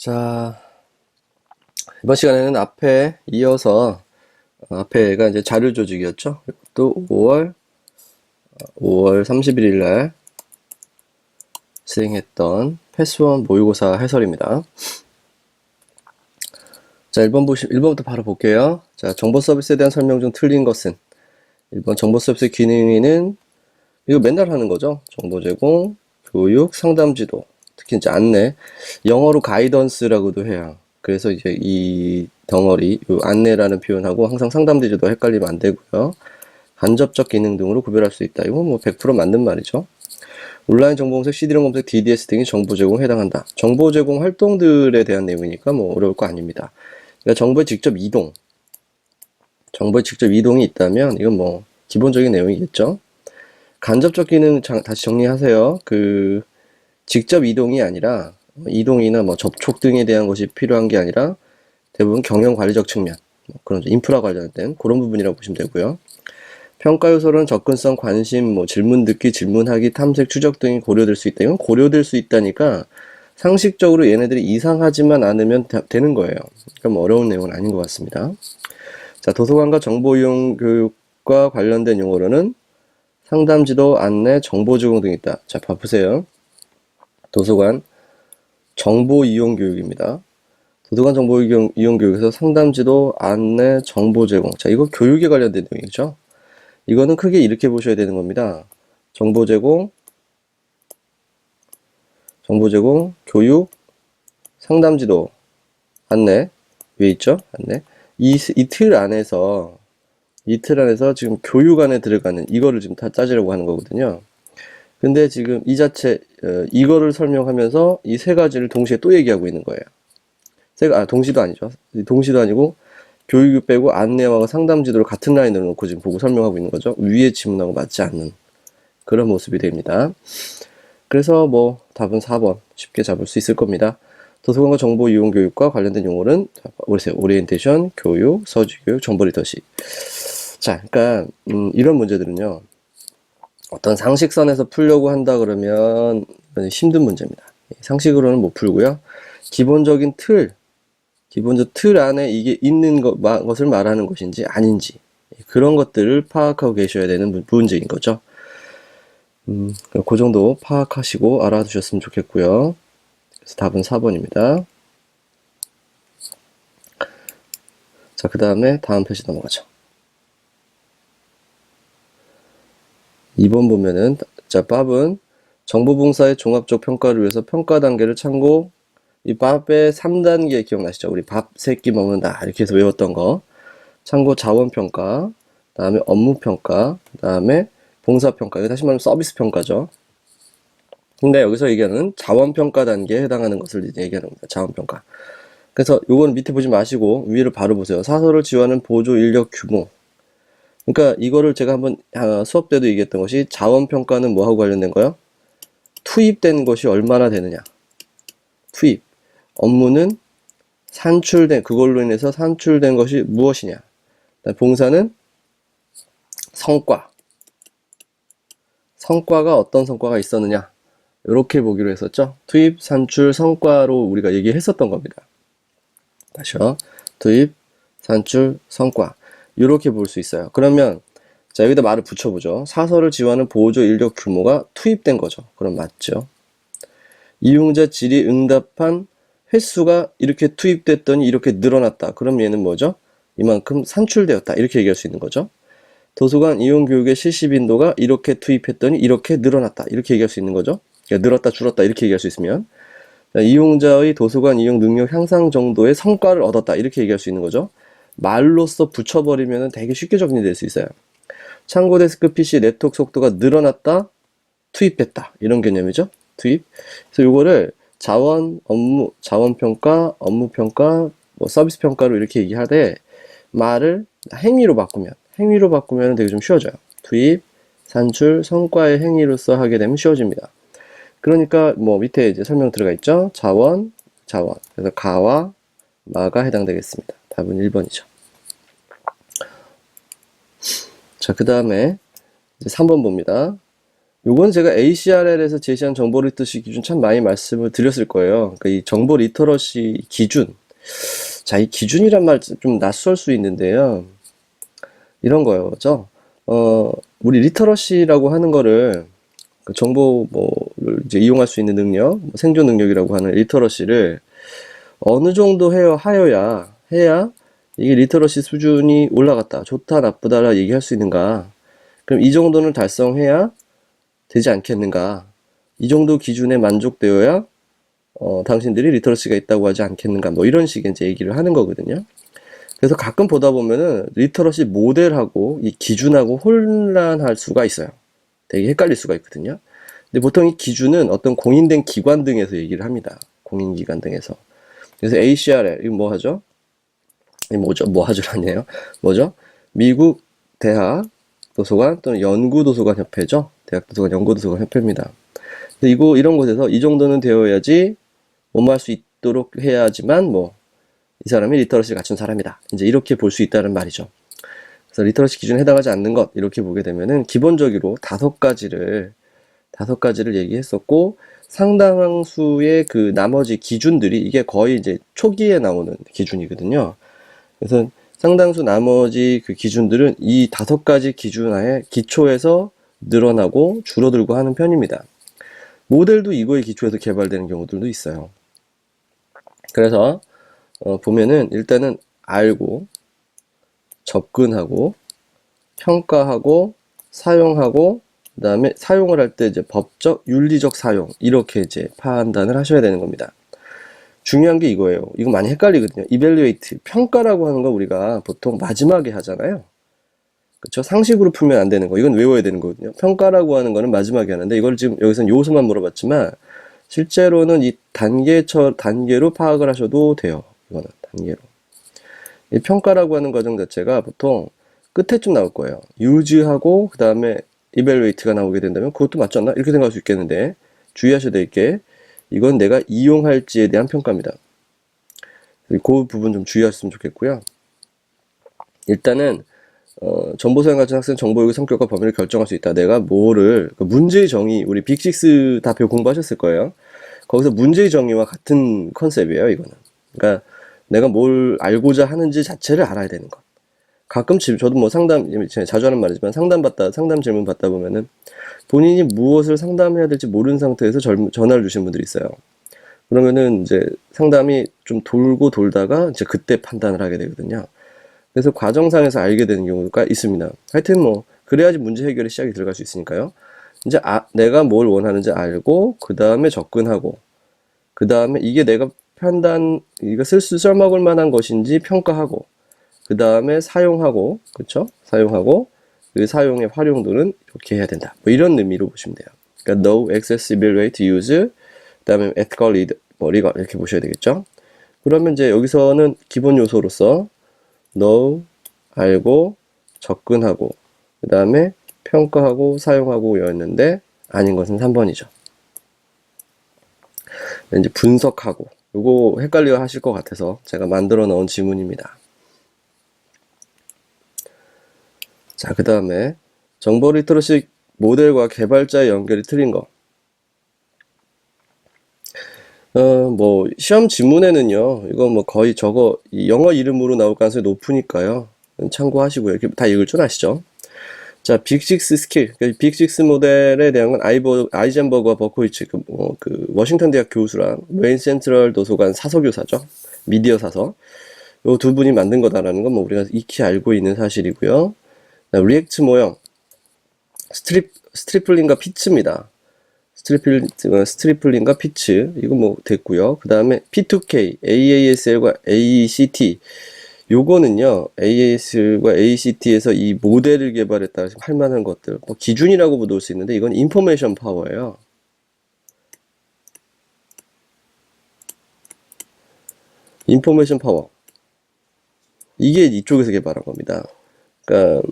자, 이번 시간에는 앞에 이어서 앞에가 이제 자료 조직이었죠. 또 5월 31일 날 수행했던 패스원 모의고사 해설입니다. 자, 1번부터 바로 볼게요. 자, 정보 서비스에 대한 설명 중 틀린 것은 1번 정보 서비스 기능에는 이거 맨날 하는 거죠. 정보 제공, 교육, 상담 지도, 특히 이제 안내, 영어로 가이던스라고도 해요. 그래서 이제 이 덩어리, 이 안내라는 표현하고 항상 상담 지도도 헷갈리면 안 되고요. 간접적 기능 등으로 구별할 수 있다. 이건 뭐 100% 맞는 말이죠. 온라인 정보 검색, CD롬 검색, DDS 등이 정보 제공에 해당한다. 정보 제공 활동들에 대한 내용이니까 뭐 어려울 거 아닙니다. 그러니까 정보의 직접 이동이 있다면 이건 뭐 기본적인 내용이겠죠. 간접적 기능 다시 정리하세요. 직접 이동이 아니라 이동이나 뭐 접촉 등에 대한 것이 필요한 게 아니라 대부분 경영 관리적 측면, 그런 인프라 관련된 그런 부분이라고 보시면 되고요. 평가 요소로는 접근성, 관심, 뭐 질문 듣기, 질문하기, 탐색, 추적 등이 고려될 수 있다. 이건 고려될 수 있다니까 상식적으로 얘네들이 이상하지만 않으면 되는 거예요. 그러니까 뭐 어려운 내용은 아닌 것 같습니다. 자, 도서관과 정보 이용 교육과 관련된 용어로는 상담 지도, 안내, 정보 제공 등이 있다. 자, 봐보세요. 도서관 정보 이용 교육입니다. 도서관 정보 이용 교육에서 상담 지도, 안내, 정보 제공. 자, 이거 교육에 관련된 내용이죠. 이거는 크게 이렇게 보셔야 되는 겁니다. 정보 제공, 교육, 상담 지도, 안내. 위에 있죠? 안내. 이 틀 안에서 지금 교육 안에 들어가는 이거를 지금 다 따지려고 하는 거거든요. 근데 지금 이 자체 이거를 설명하면서 이 세 가지를 동시에 또 얘기하고 있는 거예요. 동시도 아니죠. 동시도 아니고 교육을 빼고 안내와 상담 지도를 같은 라인으로 놓고 지금 보고 설명하고 있는 거죠. 위에 지문하고 맞지 않는 그런 모습이 됩니다. 그래서 뭐 답은 4번 쉽게 잡을 수 있을 겁니다. 도서관과 정보 이용 교육과 관련된 용어는 보세요. 오리엔테이션, 교육, 서지 교육, 정보 리더십. 자, 그러니까 이런 문제들은요. 어떤 상식선에서 풀려고 한다 그러면 힘든 문제입니다. 상식으로는 못 풀고요. 기본적 틀 안에 이게 있는 것을 말하는 것인지 아닌지 그런 것들을 파악하고 계셔야 되는 문제인 거죠. 그 정도 파악하시고 알아두셨으면 좋겠고요. 그래서 답은 4번입니다. 자, 그 다음에 다음 페이지 넘어가죠. 2번 보면은, 자, 밥은 정보봉사의 종합적 평가를 위해서 평가 단계를 참고, 이 밥의 3단계 기억나시죠? 우리 밥 3끼 먹는다. 이렇게 해서 외웠던 거. 참고 자원평가, 그 다음에 업무평가, 그 다음에 봉사평가. 이거 다시 말하면 서비스평가죠. 근데 여기서 얘기하는 자원평가 단계에 해당하는 것을 얘기하는 겁니다. 자원평가. 그래서 요거는 밑에 보지 마시고 위를 바로 보세요. 사설을 지원하는 보조 인력 규모. 그러니까 이거를 제가 한번 수업 때도 얘기했던 것이 자원평가는 뭐하고 관련된 거요? 투입된 것이 얼마나 되느냐. 투입. 업무는 그걸로 인해서 산출된 것이 무엇이냐. 봉사는 성과가 어떤 성과가 있었느냐. 이렇게 보기로 했었죠. 투입, 산출, 성과로 우리가 얘기했었던 겁니다. 다시요. 투입, 산출, 성과. 이렇게 볼 수 있어요. 그러면 자, 여기다 말을 붙여보죠. 사설을 지원하는 보조 인력 규모가 투입된 거죠. 그럼 맞죠. 이용자 질의 응답한 횟수가 이렇게 투입됐더니 이렇게 늘어났다. 그럼 얘는 뭐죠? 이만큼 산출되었다. 이렇게 얘기할 수 있는 거죠. 도서관 이용 교육의 실시 빈도가 이렇게 투입했더니 이렇게 늘어났다. 이렇게 얘기할 수 있는 거죠. 그러니까 늘었다 줄었다 이렇게 얘기할 수 있으면 이용자의 도서관 이용 능력 향상 정도의 성과를 얻었다. 이렇게 얘기할 수 있는 거죠. 말로써 붙여버리면 되게 쉽게 정리될 수 있어요. 참고 데스크 PC 네트워크 속도가 늘어났다, 투입했다. 이런 개념이죠. 투입. 그래서 이거를 자원평가, 업무평가, 뭐 서비스평가로 이렇게 얘기하되 말을 행위로 바꾸면 되게 좀 쉬워져요. 투입, 산출, 성과의 행위로서 하게 되면 쉬워집니다. 그러니까 뭐 밑에 이제 설명 들어가 있죠. 자원. 그래서 가와 마가 해당되겠습니다. 답은 1번이죠. 자, 그 다음에 이제 3번 봅니다. 요건 제가 ACRL에서 제시한 정보 리터러시 기준 참 많이 말씀을 드렸을 거예요. 그러니까 이 정보 리터러시 기준. 자, 이 기준이란 말 좀 낯설 수 있는데요. 이런 거죠. 우리 리터러시라고 하는 거를 그 정보 뭐를 이제 이용할 수 있는 능력, 생존 능력이라고 하는 리터러시를 어느 정도 해야 이게 리터러시 수준이 올라갔다, 좋다, 나쁘다라 얘기할 수 있는가? 그럼 이 정도는 달성해야 되지 않겠는가? 이 정도 기준에 만족되어야 당신들이 리터러시가 있다고 하지 않겠는가? 뭐 이런 식의 이제 얘기를 하는 거거든요. 그래서 가끔 보다 보면은 리터러시 모델하고 이 기준하고 혼란할 수가 있어요. 되게 헷갈릴 수가 있거든요. 근데 보통 이 기준은 어떤 공인된 기관 등에서 얘기를 합니다. 공인기관 등에서. 그래서 ACRL, 이거 뭐 하죠? 이 뭐죠? 뭐 하죠라네요. 뭐죠? 미국 대학 도서관 또는 연구도서관 협회죠. 대학 도서관 연구도서관 협회입니다. 근데 이런 곳에서 이 정도는 되어야지 뭐할 수 있도록 해야지만 이 사람이 리터러시를 갖춘 사람이다. 이제 이렇게 볼 수 있다는 말이죠. 그래서 리터러시 기준에 해당하지 않는 것 이렇게 보게 되면은 기본적으로 다섯 가지를 얘기했었고, 상당수의 그 나머지 기준들이 이게 거의 이제 초기에 나오는 기준이거든요. 그래서 상당수 나머지 그 기준들은 이 다섯 가지 기준하에 기초해서 늘어나고 줄어들고 하는 편입니다. 모델도 이거에 기초해서 개발되는 경우들도 있어요. 그래서 보면은 일단은 알고, 접근하고, 평가하고, 사용하고, 그 다음에 사용을 할 때 이제 법적, 윤리적 사용, 이렇게 이제 판단을 하셔야 되는 겁니다. 중요한 게 이거예요. 이거 많이 헷갈리거든요. evaluate, 평가라고 하는 거 우리가 보통 마지막에 하잖아요. 그쵸? 상식으로 풀면 안 되는 거. 이건 외워야 되는 거거든요. 평가라고 하는 거는 마지막에 하는데, 이걸 지금 여기서는 요소만 물어봤지만, 실제로는 이 단계로 파악을 하셔도 돼요. 이거는 단계로. 이 평가라고 하는 과정 자체가 보통 끝에쯤 나올 거예요. 유지하고 그 다음에 evaluate가 나오게 된다면 그것도 맞지 않나? 이렇게 생각할 수 있겠는데, 주의하셔야 될 게 이건 내가 이용할지에 대한 평가입니다. 그 부분 좀 주의하셨으면 좋겠고요. 일단은 정보 사용 가진 학생 정보요구 성격과 범위를 결정할 수 있다. 내가 뭐를 문제의 정의, 우리 빅6 다 공부하셨을 거예요. 거기서 문제의 정의와 같은 컨셉이에요, 이거는. 그러니까 내가 뭘 알고자 하는지 자체를 알아야 되는 것. 가끔 저도 자주 하는 말이지만 상담 질문 받다 보면은 본인이 무엇을 상담해야 될지 모르는 상태에서 전화를 주신 분들이 있어요. 그러면은 이제 상담이 좀 돌고 돌다가 이제 그때 판단을 하게 되거든요. 그래서 과정상에서 알게 되는 경우가 있습니다. 하여튼 그래야지 문제 해결에 시작이 들어갈 수 있으니까요. 이제 내가 뭘 원하는지 알고, 그 다음에 접근하고, 그 다음에 이게 내가 이거 써먹을 만한 것인지 평가하고, 그 다음에 사용하고, 그쵸? 사용하고, 그 사용의 활용도는 이렇게 해야 된다. 이런 의미로 보시면 돼요. 그러니까 know, access, evaluate, use, 그 다음에 ethical, legal, 이렇게 보셔야 되겠죠? 그러면 이제 여기서는 기본 요소로서 know, 알고, 접근하고, 그 다음에 평가하고, 사용하고 였는데 아닌 것은 3번이죠. 이제 분석하고, 요거 헷갈려 하실 것 같아서 제가 만들어 놓은 지문입니다. 자, 그 다음에 정보 리터러시 모델과 개발자의 연결이 틀린 거. 시험 지문에는요, 이거 거의 이 영어 이름으로 나올 가능성이 높으니까요. 참고하시고요. 이렇게 다 읽을 줄 아시죠? 자, 빅6 스킬. 빅6 모델에 대한 건 아이젠버그와 버코이츠, 워싱턴 대학 교수랑 웨인 센트럴 도서관 사서교사죠. 미디어 사서. 요 두 분이 만든 거다라는 건 우리가 익히 알고 있는 사실이고요. 리액트 모형. 스트리플링과 피츠입니다. 스트리플링과 피츠, 이거 됐고요. 그 다음에 P2K, AASL과 ACT, 요거는요, AASL과 ACT에서 이 모델을 개발했다 할 만한 것들, 기준이라고 볼 수 있는데, 이건 인포메이션 파워예요. 인포메이션 파워. 이게 이쪽에서 개발한 겁니다. 그러니까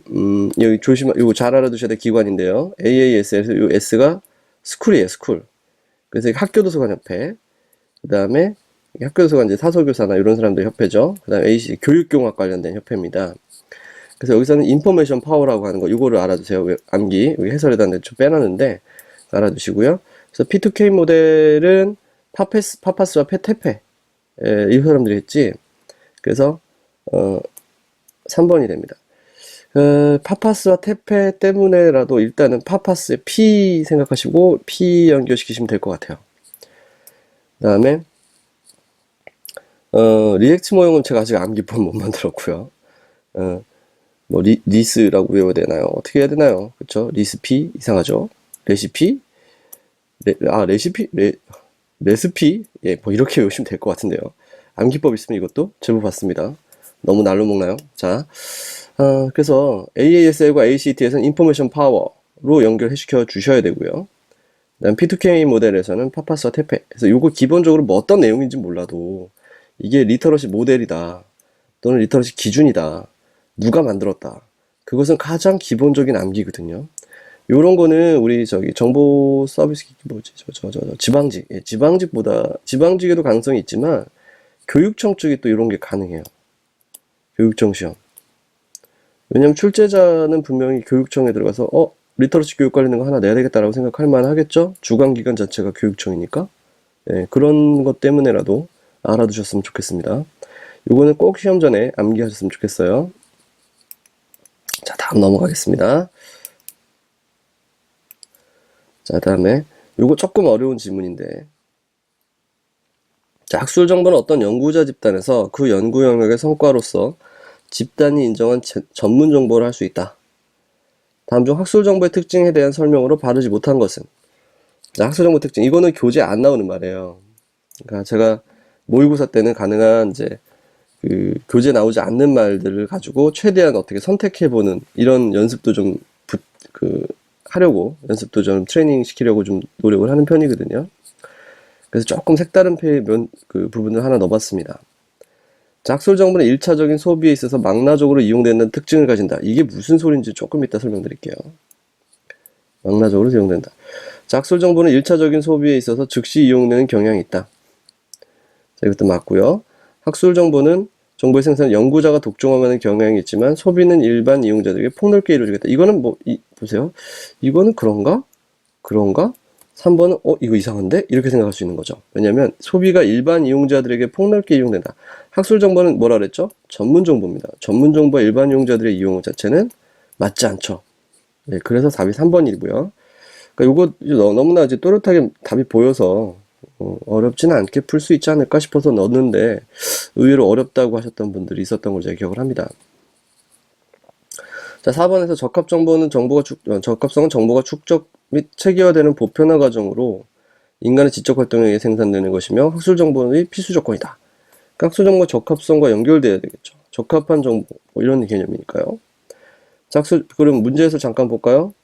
여기 이거 잘 알아두셔야 될 기관인데요. AASL에서 이 S가 스쿨이에요, 스쿨. 그래서 학교도서관협회, 그 다음에 학교도서관 이제 사서교사나 이런 사람들 협회죠. 그 다음에 AC 교육경학 관련된 협회입니다. 그래서 여기서는 인포메이션 파워라고 하는 거, 이거를 알아두세요. 암기 여기 해설에다 좀 빼놨는데, 알아두시고요. 그래서 P2K 모델은 파파스와 테페, 이 사람들이 했지. 그래서 3번이 됩니다. 파파스와 테페 때문에라도 일단은 파파스의 P 생각하시고 P 연결시키시면 될 것 같아요. 그 다음에 리액트 모형은 제가 아직 암기법 못 만들었고요. 뭐 리스라고 외워야 되나요? 어떻게 해야 되나요? 그쵸? 리스피 이상하죠? 레시피? 레시피? 예, 뭐 이렇게 외우시면 될 것 같은데요. 암기법 있으면 이것도 제보 받습니다. 너무 날로 먹나요? 자, 그래서 AASL과 ACT에서는 인포메이션 파워로 연결시켜 주셔야 되고요. 그다음 P2K 모델에서는 파파스와 테페. 그래서 요거 기본적으로 뭐 어떤 내용인지 몰라도 이게 리터러시 모델이다. 또는 리터러시 기준이다. 누가 만들었다. 그것은 가장 기본적인 암기거든요. 요런 거는 우리 정보 서비스 뭐지? 지방직. 예, 지방직에도 가능성이 있지만 교육청 쪽이 또 이런 게 가능해요. 교육청 시험. 왜냐면 출제자는 분명히 교육청에 들어가서 리터러시 교육 관련된 거 하나 내야 되겠다라고 생각할 만하겠죠? 주관기관 자체가 교육청이니까. 예, 그런 것 때문에라도 알아두셨으면 좋겠습니다. 요거는 꼭 시험 전에 암기하셨으면 좋겠어요. 자, 다음 넘어가겠습니다. 자, 다음에 요거 조금 어려운 질문인데, 자, 학술 정보는 어떤 연구자 집단에서 그 연구 영역의 성과로서 집단이 인정한 전문 정보를 할 수 있다. 다음 중 학술 정보의 특징에 대한 설명으로 바르지 못한 것은? 자, 학술 정보 특징. 이거는 교재 안 나오는 말이에요. 그러니까 제가 모의고사 때는 가능한 이제 교재 나오지 않는 말들을 가지고 최대한 어떻게 선택해보는 이런 연습도 좀 하려고, 연습도 좀 트레이닝 시키려고 좀 노력을 하는 편이거든요. 그래서 조금 색다른 부분을 하나 넣어봤습니다. 자, 학술 정보는 1차적인 소비에 있어서 망라적으로 이용된다는 특징을 가진다. 이게 무슨 소리인지 조금 이따 설명드릴게요. 망라적으로 이용된다. 자, 학술 정보는 1차적인 소비에 있어서 즉시 이용되는 경향이 있다. 자, 이것도 맞고요. 학술 정보는 정보의 생산 연구자가 독점하는 경향이 있지만 소비는 일반 이용자들에게 폭넓게 이루어지겠다. 이거는 보세요. 이거는 그런가? 3번은 이거 이상한데? 이렇게 생각할 수 있는 거죠. 왜냐면 소비가 일반 이용자들에게 폭넓게 이용된다. 학술 정보는 뭐라 그랬죠? 전문 정보입니다. 전문 정보와 일반 이용자들의 이용 자체는 맞지 않죠. 네, 그래서 답이 3번이고요. 그러니까 요거 너무나 이제 또렷하게 답이 보여서 어렵지는 않게 풀 수 있지 않을까 싶어서 넣었는데 의외로 어렵다고 하셨던 분들이 있었던 걸 제가 기억을 합니다. 자, 4번에서 적합성은 정보가 축적 및 체계화되는 보편화 과정으로 인간의 지적 활동에 의해 생산되는 것이며 학술 정보의 필수 조건이다. 그러니까 학술 정보가 적합성과 연결돼야 되겠죠. 적합한 정보 뭐 이런 개념이니까요. 자, 그럼 문제에서 잠깐 볼까요?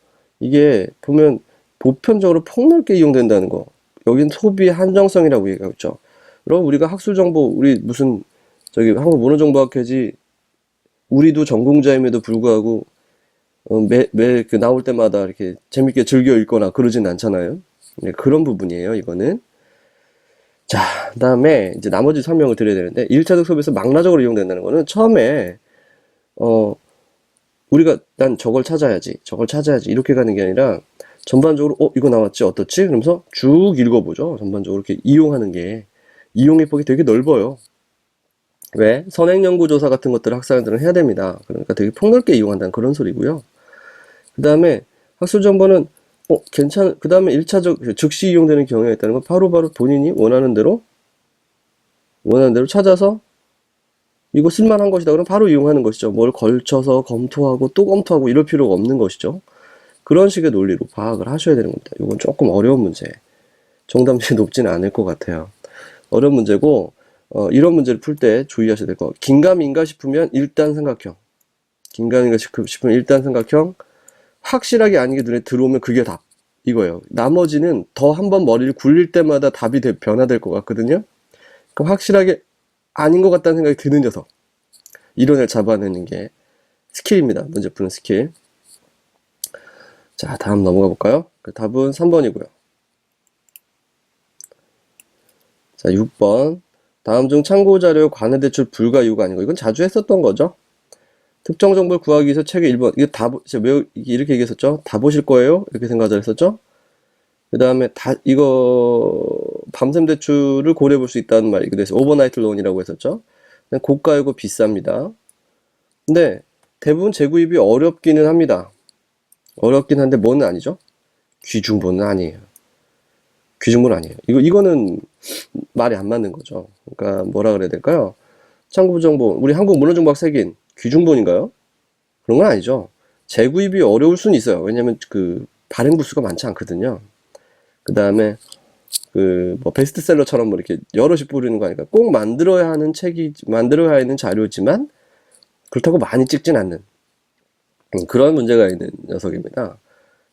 이게 보면 보편적으로 폭넓게 이용된다는 거. 여긴 소비의 한정성이라고 얘기하고 있죠. 그럼 우리가 학술 정보, 우리 무슨 한국문헌정보학회지 우리도 전공자임에도 불구하고 매 나올 때마다 이렇게 재밌게 즐겨 읽거나 그러진 않잖아요. 네, 그런 부분이에요, 이거는. 자, 그 다음에 이제 나머지 설명을 드려야 되는데 1차적 소비에서 망라적으로 이용된다는 거는 처음에 우리가 난 저걸 찾아야지 이렇게 가는 게 아니라 전반적으로 이거 나왔지 어떻지? 그러면서 쭉 읽어보죠. 전반적으로 이렇게 이용하는 게 이용의 폭이 되게 넓어요. 왜? 선행연구조사 같은 것들을 학사들은 해야 됩니다. 그러니까 되게 폭넓게 이용한다는 그런 소리고요. 그 다음에 학술정보는 그 다음에 1차적 즉시 이용되는 경우가 있다는 건 바로바로 본인이 원하는 대로 찾아서 이거 쓸만한 것이다 그러면 바로 이용하는 것이죠. 뭘 걸쳐서 검토하고 또 검토하고 이럴 필요가 없는 것이죠. 그런 식의 논리로 파악을 하셔야 되는 겁니다. 이건 조금 어려운 문제. 정답률이 높지는 않을 것 같아요. 어려운 문제고 이런 문제를 풀 때 주의하셔야 될 거. 긴가민가 싶으면 일단 삼각형. 확실하게 아닌 게 눈에 들어오면 그게 답. 이거예요. 나머지는 더 한번 머리를 굴릴 때마다 답이 변화될 것 같거든요. 그럼 확실하게 아닌 것 같다는 생각이 드는 녀석. 이론을 잡아내는 게 스킬입니다. 문제 푸는 스킬. 자, 다음 넘어가 볼까요? 그 답은 3번이고요. 자, 6번. 다음 중 참고자료 관해 대출 불가 이유가 아니고, 이건 자주 했었던 거죠. 특정 정보를 구하기 위해서 책의 1번. 이거 이렇게 얘기했었죠? 다 보실 거예요? 이렇게 생각을 했었죠? 그 다음에 이거 밤샘 대출을 고려해 볼 수 있다는 말이 그래서 오버나이트 론이라고 했었죠. 고가이고 비쌉니다. 근데 대부분 재구입이 어렵기는 합니다. 어렵긴 한데 뭐는 아니죠? 귀중보는 아니에요. 귀중보는 아니에요. 이거는 말이 안 맞는 거죠. 그러니까 뭐라 그래야 될까요? 참고정보, 우리 한국문헌정보학 색인 귀중본인가요? 그런 건 아니죠. 재구입이 어려울 수는 있어요. 왜냐면 그 발행 부수가 많지 않거든요. 그 다음에 뭐 베스트셀러처럼 뭐 이렇게 여럿이 뿌리는 거 아니까 꼭 만들어야 하는 자료지만 그렇다고 많이 찍진 않는 그런 문제가 있는 녀석입니다.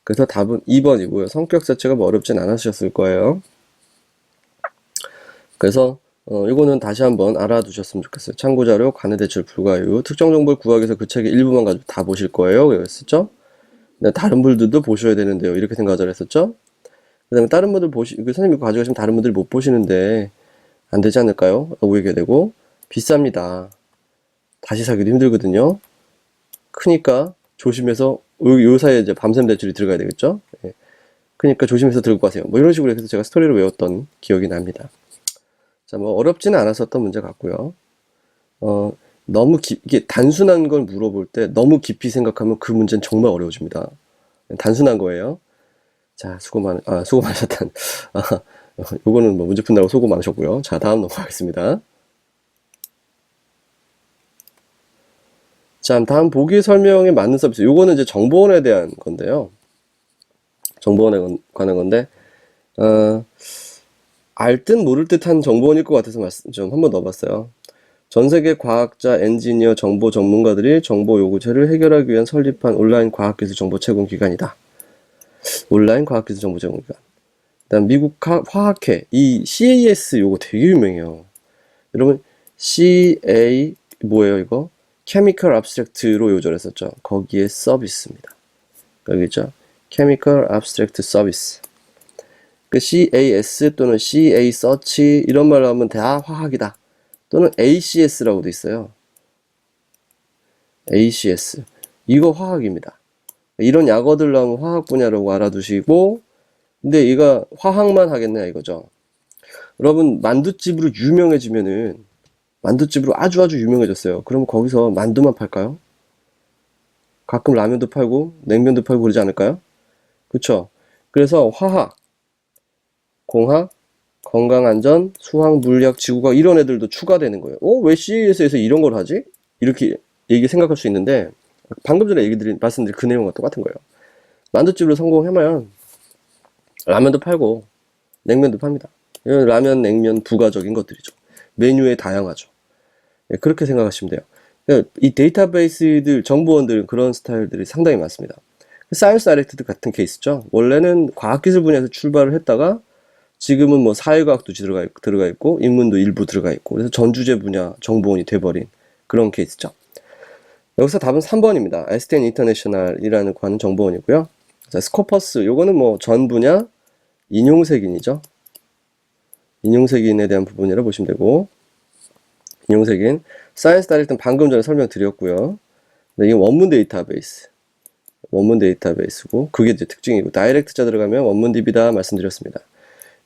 그래서 답은 2번이고요. 성격 자체가 뭐 어렵진 않으셨을 거예요. 그래서 이거는 다시 한번 알아두셨으면 좋겠어요. 참고자료, 관해대출 불가유, 특정 정보를 구하기 위해서 그 책의 일부만 가지고 다 보실 거예요. 그랬었죠? 다른 분들도 보셔야 되는데요. 이렇게 생각을 했었죠? 그 다음에 다른 분들 선생님이 가져가시면 다른 분들이 못 보시는데 안 되지 않을까요? 라고 얘기가 되고, 비쌉니다. 다시 사기도 힘들거든요. 크니까 조심해서, 요 사이에 이제 밤샘 대출이 들어가야 되겠죠? 예. 그러니까 조심해서 들고 가세요. 뭐 이런 식으로 해서 제가 스토리를 외웠던 기억이 납니다. 자, 뭐 어렵지는 않았었던 문제 같고요. 이게 단순한 걸 물어볼 때 너무 깊이 생각하면 그 문제는 정말 어려워집니다. 단순한 거예요. 자, 수고 많으셨단. 요거는 뭐 문제 푼다고 수고 많으셨고요. 자, 다음 넘어가겠습니다. 자, 다음 보기 설명에 맞는 서비스. 요거는 이제 정보원에 대한 건데요. 정보원에 관한 건데, 알 듯 모를 듯한 정보원일 것 같아서 좀 한번 넣어봤어요. 전 세계 과학자, 엔지니어, 정보 전문가들이 정보 요구체를 해결하기 위한 설립한 온라인 과학기술 정보 제공 기관이다. 온라인 과학기술 정보 제공 기관. 그다음 미국 화학회 이 CAS 요거 되게 유명해요. 여러분 CA 뭐예요 이거? Chemical Abstract로 요절했었죠. 거기에 서비스입니다. 여기 있죠. Chemical Abstract Service. 그 CAS 또는 CA Search 이런 말로 하면 다 화학이다. 또는 ACS라고도 있어요. ACS. 이거 화학입니다. 이런 약어들로 하면 화학 분야라고 알아두시고, 근데 얘가 화학만 하겠냐 이거죠. 여러분 만두집으로 유명해지면은 만두집으로 아주 유명해졌어요. 그럼 거기서 만두만 팔까요? 가끔 라면도 팔고 냉면도 팔고 그러지 않을까요? 그쵸? 그래서 화학, 공학, 건강안전, 수학, 물리학, 지구과학 이런 애들도 추가되는 거예요. 왜 CES에서 이런 걸 하지? 이렇게 생각할 수 있는데 방금 전에 말씀드린 그 내용과 똑같은 거예요. 만두집으로 성공하면 라면도 팔고 냉면도 팝니다. 이건 라면, 냉면 부가적인 것들이죠. 메뉴에 다양하죠. 예, 그렇게 생각하시면 돼요. 그러니까 이 데이터베이스들, 정보원들 그런 스타일들이 상당히 많습니다. 사이언스 다이렉트 같은 케이스죠. 원래는 과학기술 분야에서 출발을 했다가 지금은 뭐 사회과학도 들어가 있고 인문도 일부 들어가 있고 그래서 전주제 분야 정보원이 돼버린 그런 케이스죠. 여기서 답은 3번입니다. STN 인터내셔널이라는 과는 정보원이고요. 자, 스코퍼스 요거는 뭐 전 분야 인용색인이죠. 인용색인에 대한 부분이라 보시면 되고 인용색인 사이언스 다이렉트는 방금 전에 설명드렸고요. 네, 이게 원문 데이터베이스고 그게 이제 특징이고 다이렉트자 들어가면 원문 DB다 말씀드렸습니다.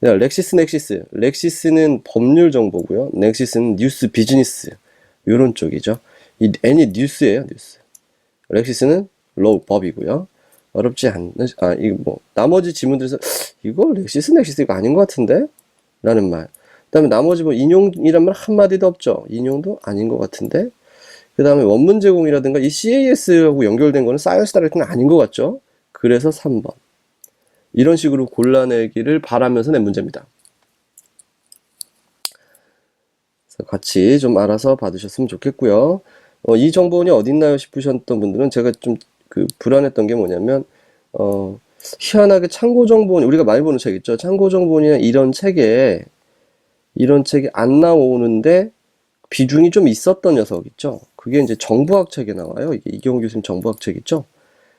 렉시스는 법률 정보고요. 넥시스는 뉴스 비즈니스 이런 쪽이죠. 이 N이 뉴스예요, 뉴스. 렉시스는 로우 법이고요. 어렵지 않는 이거 뭐 나머지 지문들에서 이거 렉시스 이거 아닌 것 같은데? 라는 말. 그다음에 나머지 뭐 인용이란 말 한마디도 없죠. 인용도 아닌 것 같은데. 그다음에 원문 제공이라든가 이 CAS하고 연결된 거는 사이언스 다이렉트는 아닌 것 같죠. 그래서 3번. 이런 식으로 골라내기를 바라면서 낸 문제입니다. 그래서 같이 좀 알아서 받으셨으면 좋겠고요. 이 정보원이 어딨나요 싶으셨던 분들은 제가 좀 불안했던 게 뭐냐면 희한하게 참고정보원 우리가 많이 보는 책 있죠. 참고정보원이나 이런 책에 안 나오는데 비중이 좀 있었던 녀석 있죠. 그게 이제 정부학 책에 나와요. 이게 이경호 교수님 정부학 책 있죠.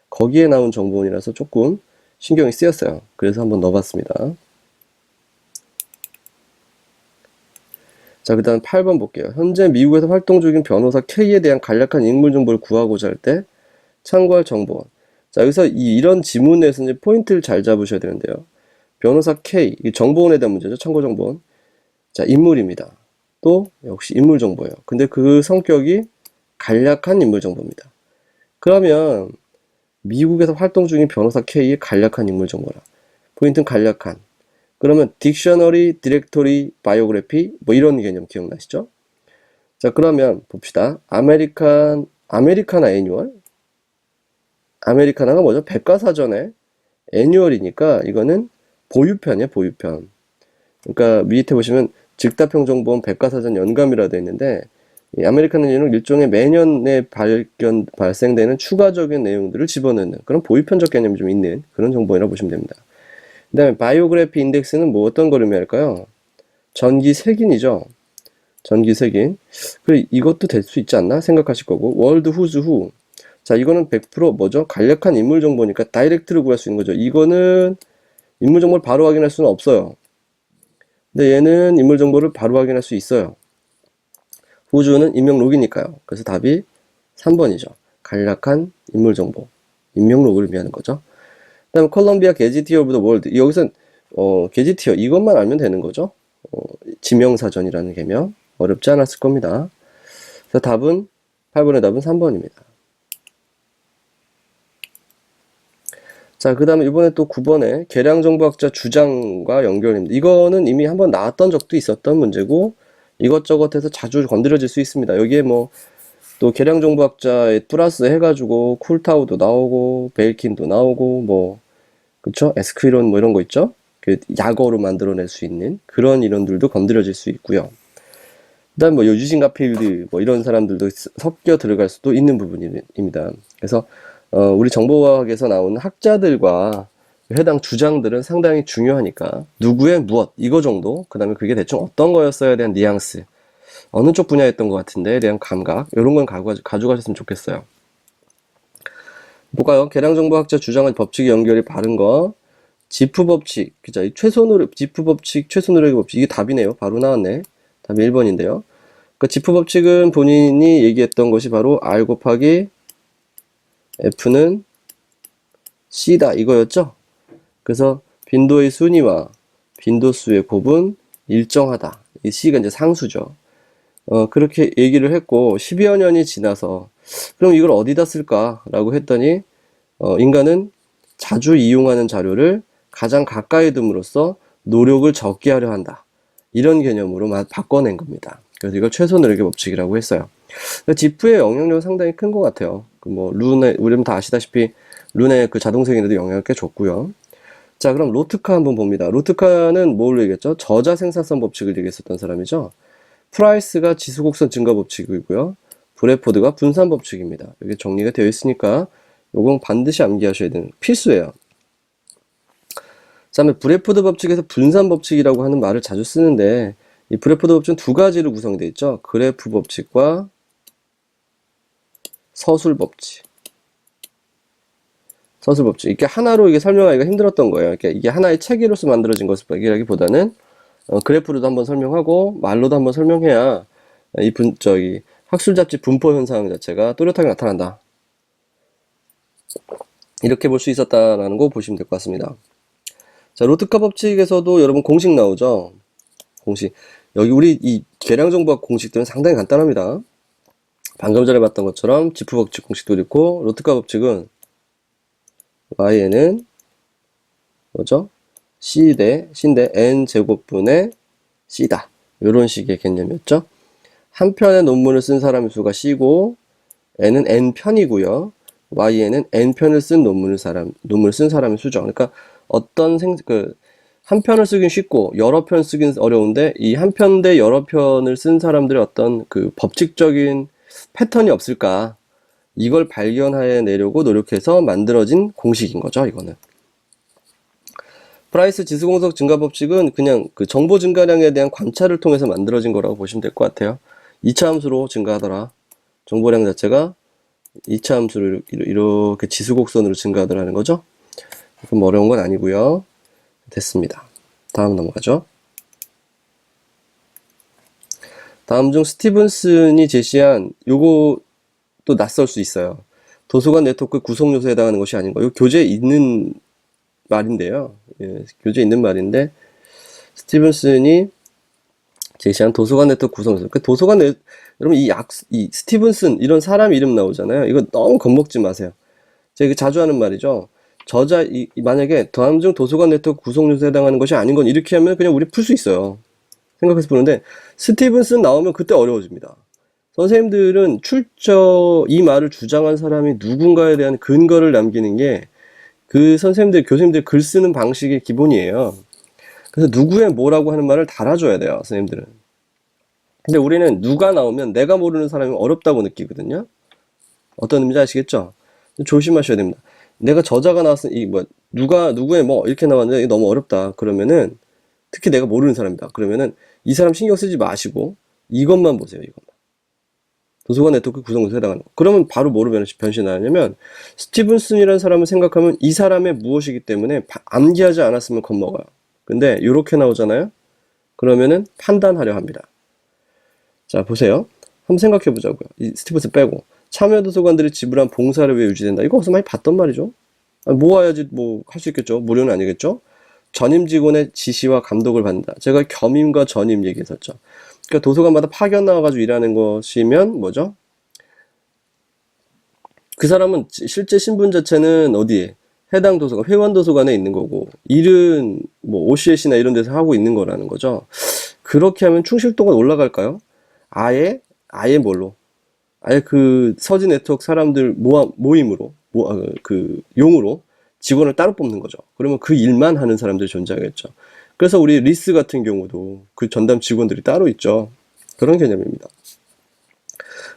거기에 나온 정보원이라서 조금 신경이 쓰였어요. 그래서 한번 넣어봤습니다. 자, 그 다음 8번 볼게요. 현재 미국에서 활동 중인 변호사 K에 대한 간략한 인물 정보를 구하고자 할 때 참고할 정보원. 자, 여기서 이런 지문에서 이제 포인트를 잘 잡으셔야 되는데요. 변호사 K, 이 정보원에 대한 문제죠. 참고 정보원. 자, 인물입니다. 또 역시 인물 정보예요. 근데 그 성격이 간략한 인물 정보입니다. 그러면 미국에서 활동 중인 변호사 K의 간략한 인물 정보라. 포인트는 간략한. 그러면 딕셔너리, 디렉토리, 바이오그래피 뭐 이런 개념 기억나시죠? 자, 그러면 봅시다. 아메리카나 애뉴얼? 아메리카나가 뭐죠? 백과사전의 애뉴얼이니까 이거는 보유편이에요, 보유편. 그러니까 밑에 보시면 즉답형 정보원 백과사전 연감이라 되어 있는데 이 아메리칸 애뉴얼은 일종의 매년에 발생되는 추가적인 내용들을 집어넣는 그런 보유편적 개념이 좀 있는 그런 정보이라고 보시면 됩니다. 그 다음에 바이오그래피 인덱스는 뭐 어떤 걸 의미할까요? 전기색인이죠. 전기색인. 그리고 이것도 될 수 있지 않나 생각하실 거고 월드 후즈 후. 자, 이거는 100% 뭐죠? 간략한 인물 정보니까 다이렉트로 구할 수 있는 거죠. 이거는 인물 정보를 바로 확인할 수는 없어요. 근데 얘는 인물 정보를 바로 확인할 수 있어요. 후주는 임명록이니까요. 그래서 답이 3번이죠. 간략한 인물 정보. 임명록을 의미하는 거죠. 그 다음에 콜롬비아 게지티어 오브 더 월드. 여기선 게지티어 이것만 알면 되는 거죠. 지명사전이라는 개념. 어렵지 않았을 겁니다. 그래서 답은 8번의 답은 3번입니다. 자, 그 다음에 이번에 또 9번에 계량정보학자 주장과 연결입니다. 이거는 이미 한번 나왔던 적도 있었던 문제고 이것저것 해서 자주 건드려질 수 있습니다. 여기에 뭐 또 계량정보학자에 플러스 해가지고 쿨타우도 나오고 베일킨도 나오고 뭐 그쵸? 에스크이론 뭐 이런 거 있죠? 그 약어로 만들어낼 수 있는 그런 이론들도 건드려질 수 있고요. 그 다음 뭐 유진 가필드 뭐 이런 사람들도 섞여 들어갈 수도 있는 부분입니다. 그래서 우리 정보과학에서 나오는 학자들과 해당 주장들은 상당히 중요하니까 누구의 무엇 이거 정도 그 다음에 그게 대충 어떤 거였어야 대한 뉘앙스 어느 쪽 분야였던 것 같은데 대한 감각 이런 건 가져가셨으면 좋겠어요. 볼까요? 계량정보학자 주장과 법칙의 연결이 바른 거 지프 법칙 그죠? 지프 법칙 최소 노력의 법칙 이게 답이네요. 바로 나왔네. 답이 1번인데요. 그 지프 법칙은 본인이 얘기했던 것이 바로 R 곱하기 F는 C다 이거였죠. 그래서 빈도의 순위와 빈도수의 곱은 일정하다. 이 C가 이제 상수죠. 그렇게 얘기를 했고 10여 년이 지나서 그럼 이걸 어디다 쓸까라고 했더니 인간은 자주 이용하는 자료를 가장 가까이 둠으로써 노력을 적게 하려 한다. 이런 개념으로 바꿔낸 겁니다. 그래서 이걸 최소 노력의 법칙이라고 했어요. 지프의 영향력은 상당히 큰 것 같아요. 뭐 룬에 우리는 다 아시다시피 룬의 그 자동색인에도 영향을 꽤 줬고요. 자, 그럼 로트카 한번 봅니다. 로트카는 뭘 얘기했죠? 저자 생산성 법칙을 얘기했었던 사람이죠. 프라이스가 지수곡선 증가 법칙이고요. 브래포드가 분산 법칙입니다. 여기 정리가 되어 있으니까 요건 반드시 암기하셔야 되는 필수예요. 그 다음에 브래포드 법칙에서 분산 법칙이라고 하는 말을 자주 쓰는데 이 브래포드 법칙은 두 가지로 구성되어 있죠. 그래프 법칙과 서술 법칙. 서술 법칙. 이게 하나로 이게 설명하기가 힘들었던 거예요. 이게 하나의 체계로서 만들어진 것이라기보다는 그래프로도 한번 설명하고 말로도 한번 설명해야 학술 잡지 분포 현상 자체가 또렷하게 나타난다. 이렇게 볼 수 있었다라는 거 보시면 될 것 같습니다. 자, 로트카 법칙에서도 여러분 공식 나오죠. 공식. 여기 우리 이 계량정보학 공식들은 상당히 간단합니다. 방금 전에 봤던 것처럼 지프 법칙 공식도 있고 로트카 법칙은 y는 뭐죠? C인데 n제곱분의 C다. 이런 식의 개념이었죠. 한 편의 논문을 쓴 사람의 수가 C고 n은 n편이고요. y에는 n편을 쓴 논문을 쓴 사람의 수죠. 그러니까 한 편을 쓰긴 쉽고 여러 편 쓰긴 어려운데 이 한 편 대 여러 편을 쓴 사람들의 어떤 그 법칙적인 패턴이 없을까 이걸 발견해내려고 노력해서 만들어진 공식인 거죠. 이거는 프라이스 지수공석 증가 법칙은 그냥 그 정보 증가량에 대한 관찰을 통해서 만들어진 거라고 보시면 될 것 같아요. 2차 함수로 증가하더라. 정보량 자체가 2차 함수로 이렇게 지수곡선으로 증가하더라는 거죠. 그럼 어려운 건 아니고요. 됐습니다. 다음 넘어가죠. 다음 중 스티븐슨이 제시한 요거 또 낯설 수 있어요. 도서관 네트워크 구성 요소에 해당하는 것이 아닌가. 요 교재에 있는 말인데요. 교재에 있는 말인데, 스티븐슨이 제시한 도서관 네트워크 구성에서, 여러분 이 스티븐슨 이런 사람 이름 나오잖아요. 이거 너무 겁먹지 마세요. 제가 이거 자주 하는 말이죠. 만약에 다음 중 도서관 네트워크 구성 요소에 해당하는 것이 아닌 건 이렇게 하면 그냥 우리 풀 수 있어요. 생각해서 푸는데, 스티븐슨 나오면 그때 어려워집니다. 선생님들은 이 말을 주장한 사람이 누군가에 대한 근거를 남기는 게 그 교수님들 글 쓰는 방식의 기본이에요. 그래서 누구의 뭐라고 하는 말을 달아줘야 돼요, 선생님들은. 근데 우리는 누가 나오면 내가 모르는 사람이 어렵다고 느끼거든요. 어떤 의미인지 아시겠죠? 조심하셔야 됩니다. 내가 저자가 나왔으면, 누구의 뭐, 이렇게 나왔는데 너무 어렵다. 그러면은, 특히 내가 모르는 사람이다. 그러면은, 이 사람 신경 쓰지 마시고, 이것만 보세요, 이것만. 도서관 네트워크 구성에서 해당하는 거. 그러면 바로 뭐로 변신하냐면, 스티븐슨이라는 사람을 생각하면 이 사람의 무엇이기 때문에 암기하지 않았으면 겁먹어요. 근데, 이렇게 나오잖아요? 그러면은 판단하려 합니다. 자, 보세요. 한번 생각해 보자고요. 이 스티븐슨 빼고. 참여도서관들이 지불한 봉사를 위해 유지된다. 이거 어디서 많이 봤던 말이죠. 모아야지 뭐 할 수 있겠죠. 무료는 아니겠죠. 전임 직원의 지시와 감독을 받는다. 제가 겸임과 전임 얘기했었죠. 그러니까 도서관마다 파견 나와가지고 일하는 것이면 뭐죠? 그 사람은 실제 신분 자체는 어디에? 해당 도서관, 회원 도서관에 있는 거고, 일은 뭐 OCS나 이런 데서 하고 있는 거라는 거죠. 그렇게 하면 충실도가 올라갈까요? 아예 뭘로? 아예 그 서지 네트워크 사람들 모임으로, 용으로 직원을 따로 뽑는 거죠. 그러면 그 일만 하는 사람들이 존재하겠죠. 그래서 우리 리스 같은 경우도 그 전담 직원들이 따로 있죠. 그런 개념입니다.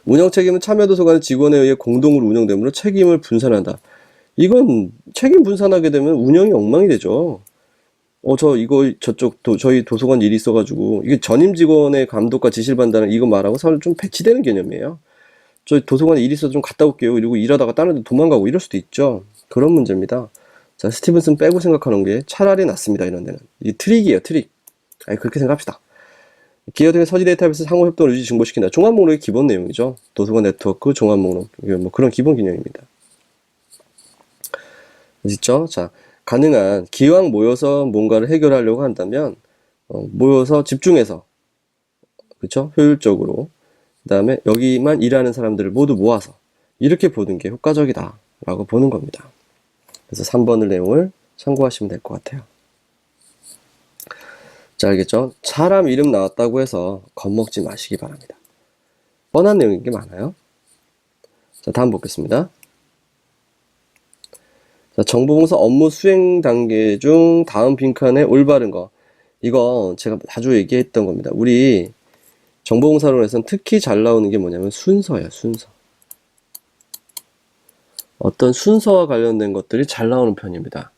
운영 책임은 참여도서관 직원에 의해 공동으로 운영되므로 책임을 분산한다. 이건 책임 분산하게 되면 운영이 엉망이 되죠. 저희 도서관 일이 있어가지고, 이게 전임 직원의 감독과 지시를 받는다는 이거 말하고 사실 좀 배치되는 개념이에요. 저희 도서관에 일이 있어서 좀 갔다 올게요. 이러고 일하다가 다른 데 도망가고 이럴 수도 있죠. 그런 문제입니다. 자, 스티븐슨 빼고 생각하는 게 차라리 낫습니다. 이런 데는. 이게 트릭이에요, 트릭. 그렇게 생각합시다. 기업들의 서지 데이터베이스 상호 협동을 유지 증보시킨다. 종합 목록의 기본 내용이죠. 도서관 네트워크 종합 목록. 뭐 그런 기본 개념입니다. 아시죠? 자, 가능한 기왕 모여서 뭔가를 해결하려고 한다면 모여서 집중해서, 그쵸? 효율적으로, 그 다음에 여기만 일하는 사람들을 모두 모아서 이렇게 보는 게 효과적이다 라고 보는 겁니다. 그래서 3번의 내용을 참고하시면 될 것 같아요. 자, 알겠죠? 사람 이름 나왔다고 해서 겁먹지 마시기 바랍니다. 뻔한 내용인 게 많아요. 자, 다음 보겠습니다. 자, 정보봉사 업무 수행 단계 중 다음 빈칸에 올바른 거. 이거 제가 자주 얘기했던 겁니다. 우리 정보봉사론에서는 특히 잘 나오는 게 뭐냐면 순서예요, 순서. 어떤 순서와 관련된 것들이 잘 나오는 편입니다.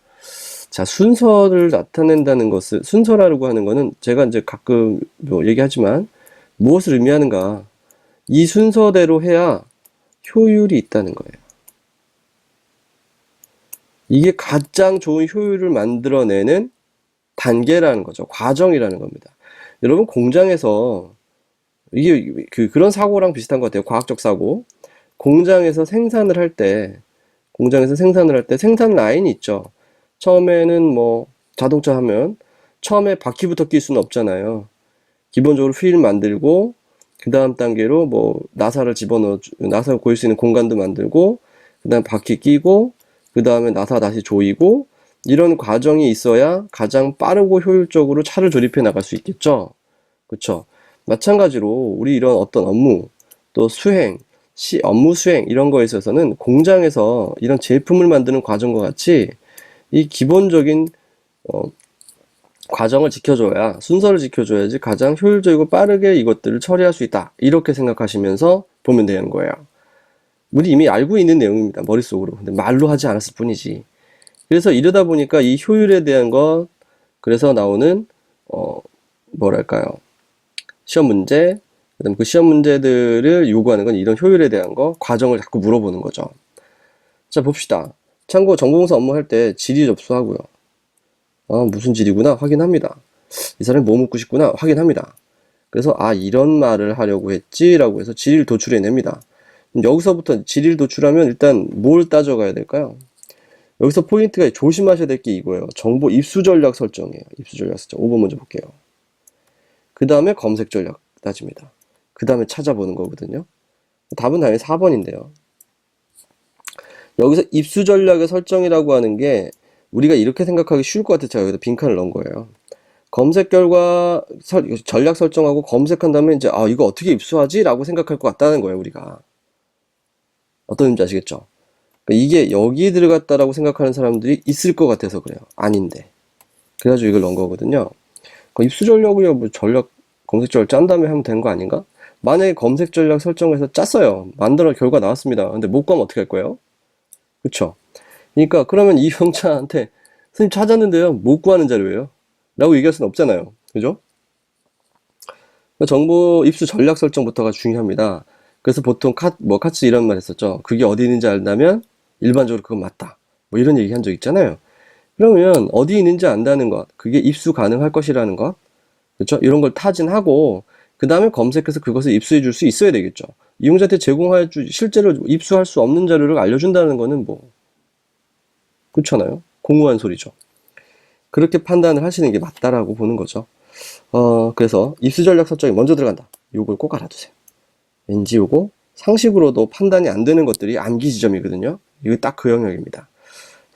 자, 순서를 나타낸다는 것을, 순서라고 하는 거는 제가 이제 가끔 얘기하지만 무엇을 의미하는가. 이 순서대로 해야 효율이 있다는 거예요. 이게 가장 좋은 효율을 만들어내는 단계라는 거죠. 과정이라는 겁니다. 여러분, 공장에서 이게 그런 사고랑 비슷한 것 같아요. 과학적 사고. 공장에서 생산을 할 때 생산 라인이 있죠. 처음에는 뭐 자동차 하면 처음에 바퀴부터 낄 수는 없잖아요. 기본적으로 휠 만들고, 그 다음 단계로 뭐 나사를 나사 고일 수 있는 공간도 만들고, 그 다음 바퀴 끼고, 그 다음에 나사 다시 조이고, 이런 과정이 있어야 가장 빠르고 효율적으로 차를 조립해 나갈 수 있겠죠. 그쵸? 마찬가지로 우리 이런 어떤 업무, 또 업무 수행 이런 거에 있어서는 공장에서 이런 제품을 만드는 과정과 같이 이 기본적인 과정을 지켜줘야, 순서를 지켜줘야지 가장 효율적이고 빠르게 이것들을 처리할 수 있다. 이렇게 생각하시면서 보면 되는 거예요. 우리 이미 알고 있는 내용입니다. 머릿속으로. 근데 말로 하지 않았을 뿐이지. 그래서 이러다 보니까 이 효율에 대한 것, 그래서 나오는 뭐랄까요, 시험 문제, 그다음 그 시험 문제들을 요구하는 건 이런 효율에 대한 거, 과정을 자꾸 물어보는 거죠. 자, 봅시다. 참고 정보봉사 업무할 때 질의 접수하고요. 무슨 질이구나 확인합니다. 이 사람이 뭐 묻고 싶구나 확인합니다. 그래서 이런 말을 하려고 했지라고 해서 질의를 도출해 냅니다. 여기서부터 질의를 도출하면 일단 뭘 따져가야 될까요? 여기서 포인트가 조심하셔야 될 게 이거예요. 정보 입수 전략 설정이에요. 입수 전략 설정. 5번 먼저 볼게요. 그 다음에 검색 전략 따집니다. 그 다음에 찾아보는 거거든요. 답은 당연히 4번인데요. 여기서 입수 전략의 설정이라고 하는 게 우리가 이렇게 생각하기 쉬울 것 같아서 제가 여기다 빈칸을 넣은 거예요. 검색 결과 전략 설정하고 검색한 다음에 이제 이거 어떻게 입수하지? 라고 생각할 것 같다는 거예요, 우리가. 어떤 의미인지 아시겠죠? 그러니까 이게 여기 들어갔다라고 생각하는 사람들이 있을 것 같아서 그래요. 아닌데. 그래가지고 이걸 넣은 거거든요. 입수 전략이야 뭐 전략 검색 전략 짠 다음에 하면 되는 거 아닌가? 만약에 검색 전략 설정해서 짰어요. 만들어 결과 나왔습니다. 근데 못 가면 어떻게 할 거예요? 그쵸? 그러니까 그러면 이 형차한테 선생님 찾았는데요. 못 구하는 자료예요. 라고 얘기할 수는 없잖아요. 그죠? 그러니까 정보 입수 전략 설정부터가 중요합니다. 그래서 보통 카츠 이런 말 했었죠. 그게 어디 있는지 안다면 일반적으로 그건 맞다. 뭐 이런 얘기 한 적 있잖아요. 그러면 어디 있는지 안다는 것, 그게 입수 가능할 것이라는 것, 그렇죠? 이런 걸 타진하고 그 다음에 검색해서 그것을 입수해 줄 수 있어야 되겠죠. 이용자한테 제공할 실제로 입수할 수 없는 자료를 알려준다는 거는 뭐 그렇잖아요. 공허한 소리죠. 그렇게 판단을 하시는 게 맞다라고 보는 거죠. 그래서 입수 전략 설정이 먼저 들어간다. 요걸 꼭 알아두세요. 왠지 요거 상식으로도 판단이 안 되는 것들이 암기 지점이거든요. 이거 딱 그 영역입니다.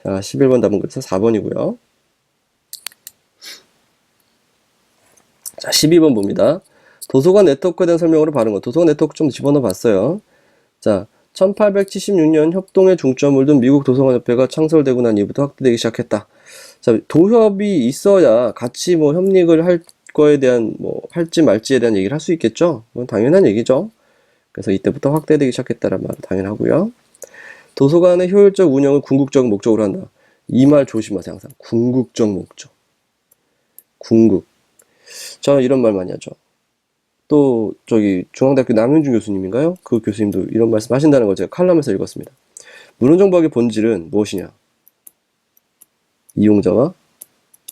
자, 11번 답은 그래서 4번이고요. 자, 12번 봅니다. 도서관 네트워크에 대한 설명으로 바른 것. 도서관 네트워크 좀 집어넣어 봤어요. 자, 1876년 협동에 중점을 둔 미국 도서관협회가 창설되고 난 이후부터 확대되기 시작했다. 자, 도협이 있어야 같이 뭐 협력을 할 거에 대한 뭐 할지 말지에 대한 얘기를 할 수 있겠죠. 그건 당연한 얘기죠. 그래서 이때부터 확대되기 시작했다는 말은 당연하고요. 도서관의 효율적 운영을 궁극적 목적으로 한다. 이 말 조심하세요. 항상 궁극적 목적. 궁극. 저 이런 말 많이 하죠. 또 저기 중앙대학교 남윤준 교수님인가요? 그 교수님도 이런 말씀 하신다는 걸 제가 칼럼에서 읽었습니다. 문헌정보학의 본질은 무엇이냐? 이용자와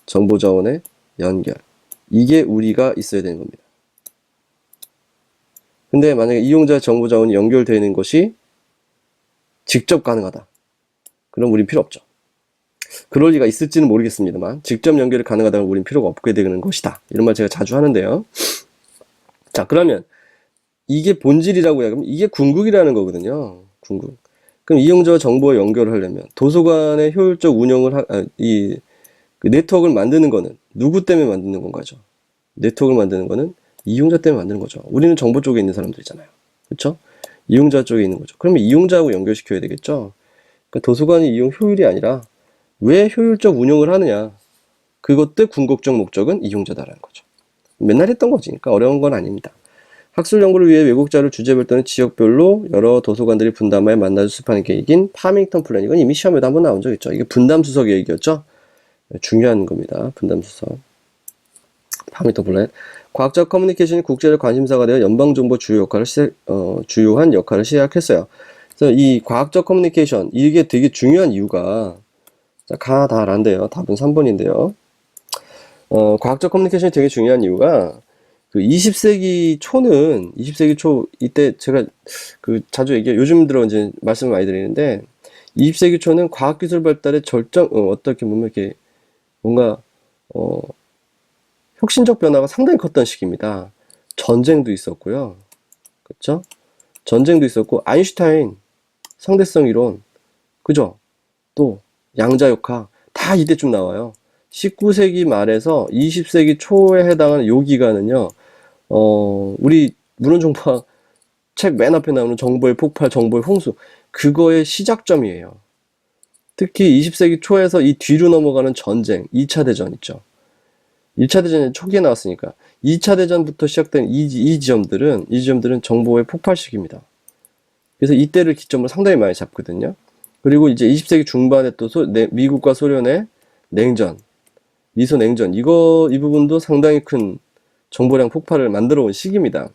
정보자원의 연결. 이게 우리가 있어야 되는 겁니다. 근데 만약에 이용자 정보자원이 연결되는 것이 직접 가능하다. 그럼 우린 필요 없죠. 그럴 리가 있을지는 모르겠습니다만 직접 연결이 가능하다면 우린 필요가 없게 되는 것이다. 이런 말 제가 자주 하는데요. 자, 그러면 이게 본질이라고 해야 하면 이게 궁극이라는 거거든요. 궁극. 그럼 이용자와 정보와 연결을 하려면 도서관의 효율적 운영을 그 네트워크를 만드는 거는 누구 때문에 만드는 건가죠? 네트워크를 만드는 거는 이용자 때문에 만드는 거죠. 우리는 정보 쪽에 있는 사람들이잖아요. 그렇죠? 이용자 쪽에 있는 거죠. 그러면 이용자하고 연결시켜야 되겠죠. 그러니까 도서관의 이용 효율이 아니라 왜 효율적 운영을 하느냐. 그것도 궁극적 목적은 이용자다라는 거죠. 맨날 했던 거지. 그러니까 어려운 건 아닙니다. 학술 연구를 위해 외국 자료 주제별 또는 지역별로 여러 도서관들이 분담하여 만나서 수집하는 계획인 파밍턴 플랜. 이건 이미 시험에도 한번 나온 적 있죠. 이게 분담 수석 계획이었죠. 중요한 겁니다. 분담 수석. 파밍턴 플랜. 과학적 커뮤니케이션이 국제적 관심사가 되어 연방정보 주요한 역할을 시작했어요. 그래서 이 과학적 커뮤니케이션, 이게 되게 중요한 이유가, 자, 다란데요. 답은 3번인데요. 과학적 커뮤니케이션이 되게 중요한 이유가, 그 20세기 초, 이때 제가 자주 요즘 들어 이제 말씀을 많이 드리는데, 20세기 초는 과학기술 발달의 어떻게 보면 이렇게 뭔가, 혁신적 변화가 상당히 컸던 시기입니다. 전쟁도 있었고요. 그렇죠? 전쟁도 있었고, 아인슈타인, 상대성 이론, 그죠? 또, 양자역학, 다 이때쯤 나와요. 19세기 말에서 20세기 초에 해당하는 요 기간은요, 우리 문헌정보학 책 맨 앞에 나오는 정보의 폭발, 정보의 홍수, 그거의 시작점이에요. 특히 20세기 초에서 이 뒤로 넘어가는 전쟁, 2차 대전 있죠. 1차 대전의 초기에 나왔으니까 2차 대전부터 시작된 이 지점들은 정보의 폭발 시기입니다. 그래서 이때를 기점으로 상당히 많이 잡거든요. 그리고 이제 20세기 중반에 또 미국과 소련의 냉전, 미소 냉전, 이 부분도 상당히 큰 정보량 폭발을 만들어 온 시기입니다.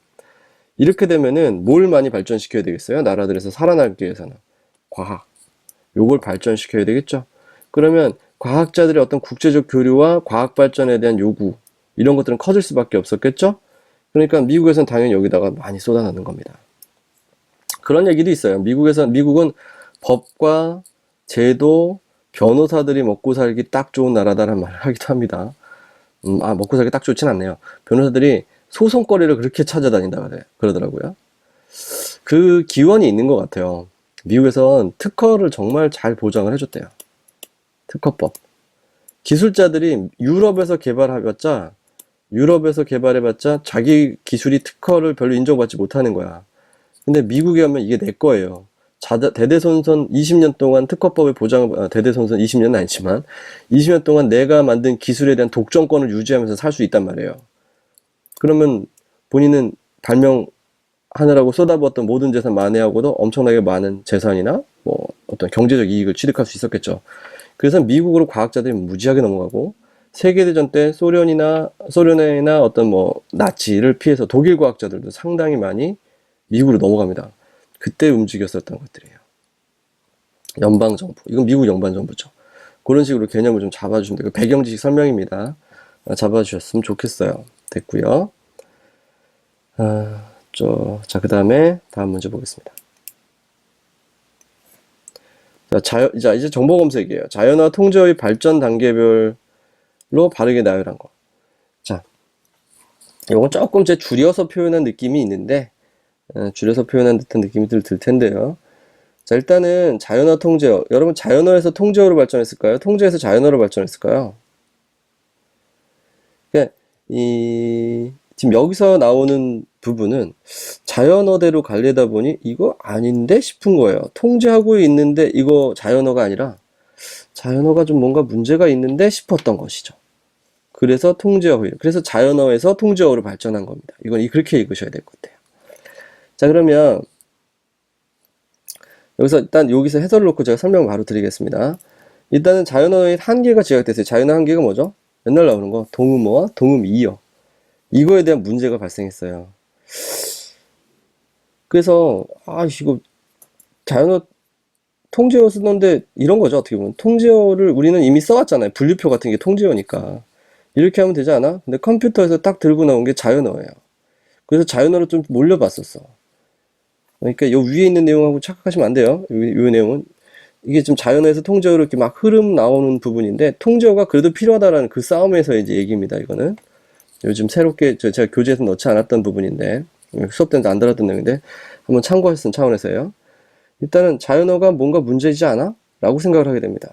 이렇게 되면은 뭘 많이 발전시켜야 되겠어요? 나라들에서 살아남기 위해서는 과학, 요걸 발전시켜야 되겠죠. 그러면 과학자들의 어떤 국제적 교류와 과학 발전에 대한 요구, 이런 것들은 커질 수밖에 없었겠죠. 그러니까 미국에서는 당연히 여기다가 많이 쏟아넣는 겁니다. 그런 얘기도 있어요. 미국은 법과 제도, 변호사들이 먹고 살기 딱 좋은 나라다라는 말을 하기도 합니다. 먹고 살기 딱 좋진 않네요. 변호사들이 소송거리를 그렇게 찾아다닌다 그러더라고요. 그 기원이 있는 것 같아요. 미국에선 특허를 정말 잘 보장을 해줬대요. 특허법. 기술자들이 유럽에서 개발해봤자 자기 기술이 특허를 별로 인정받지 못하는 거야. 근데 미국에 가면 이게 내 거예요. 대대손손 20년 동안 특허법의 보장을, 대대손손 20년은 아니지만 20년 동안 내가 만든 기술에 대한 독점권을 유지하면서 살 수 있단 말이에요. 그러면 본인은 발명하느라고 쏟아부었던 모든 재산 만회하고도 엄청나게 많은 재산이나 뭐 어떤 경제적 이익을 취득할 수 있었겠죠. 그래서 미국으로 과학자들이 무지하게 넘어가고, 세계대전 때 소련이나 어떤 뭐 나치를 피해서 독일 과학자들도 상당히 많이 미국으로 넘어갑니다. 그때 움직였었던 것들이에요. 연방정부. 이건 미국 연방정부죠. 그런 식으로 개념을 좀 잡아주시면 돼요. 배경지식 설명입니다. 잡아주셨으면 좋겠어요. 됐고요. 자, 그 다음에 다음 문제 보겠습니다. 자, 이제 정보 검색이에요. 자연화 통제의 발전 단계별로 바르게 나열한 거. 자, 이건 조금 제 줄여서 표현한 느낌이 있는데, 줄여서 표현한 듯한 느낌이 들 텐데요. 자, 일단은 자연화 통제어. 여러분, 자연어에서 통제어로 발전했을까요? 통제에서 자연어로 발전했을까요? 그러니까 지금 여기서 나오는 부분은 자연어대로 가려다 보니 이거 아닌데 싶은 거예요. 통제하고 있는데 이거 자연어가 아니라 자연어가 좀 뭔가 문제가 있는데 싶었던 것이죠. 그래서 통제어, 그래서 자연어에서 통제어로 발전한 겁니다. 이건 그렇게 읽으셔야 될 것 같아요. 자, 그러면 여기서 해설을 놓고 제가 설명 바로 드리겠습니다. 일단은 자연어의 한계가 지각됐어요. 자연어 한계가 뭐죠? 맨날 나오는 거 동음어와 동음이어. 이거에 대한 문제가 발생했어요. 그래서 이거 자연어 통제어 쓰는데 이런 거죠. 어떻게 보면 통제어를 우리는 이미 써왔잖아요. 분류표 같은 게 통제어니까 이렇게 하면 되지 않아? 근데 컴퓨터에서 딱 들고 나온 게 자연어예요. 그래서 자연어로 좀 몰려봤었어. 그러니까 요 위에 있는 내용하고 착각하시면 안 돼요. 요 내용은 이게 좀 자연어에서 통제어로 이렇게 막 흐름 나오는 부분인데, 통제어가 그래도 필요하다라는 그 싸움에서 이제 얘기입니다. 이거는 요즘 새롭게 제가 교재에서 넣지 않았던 부분인데, 수업 때는 안 들었던 내용인데 한번 참고하셨으면 차원에서요. 일단은 자연어가 뭔가 문제이지 않아? 라고 생각을 하게 됩니다.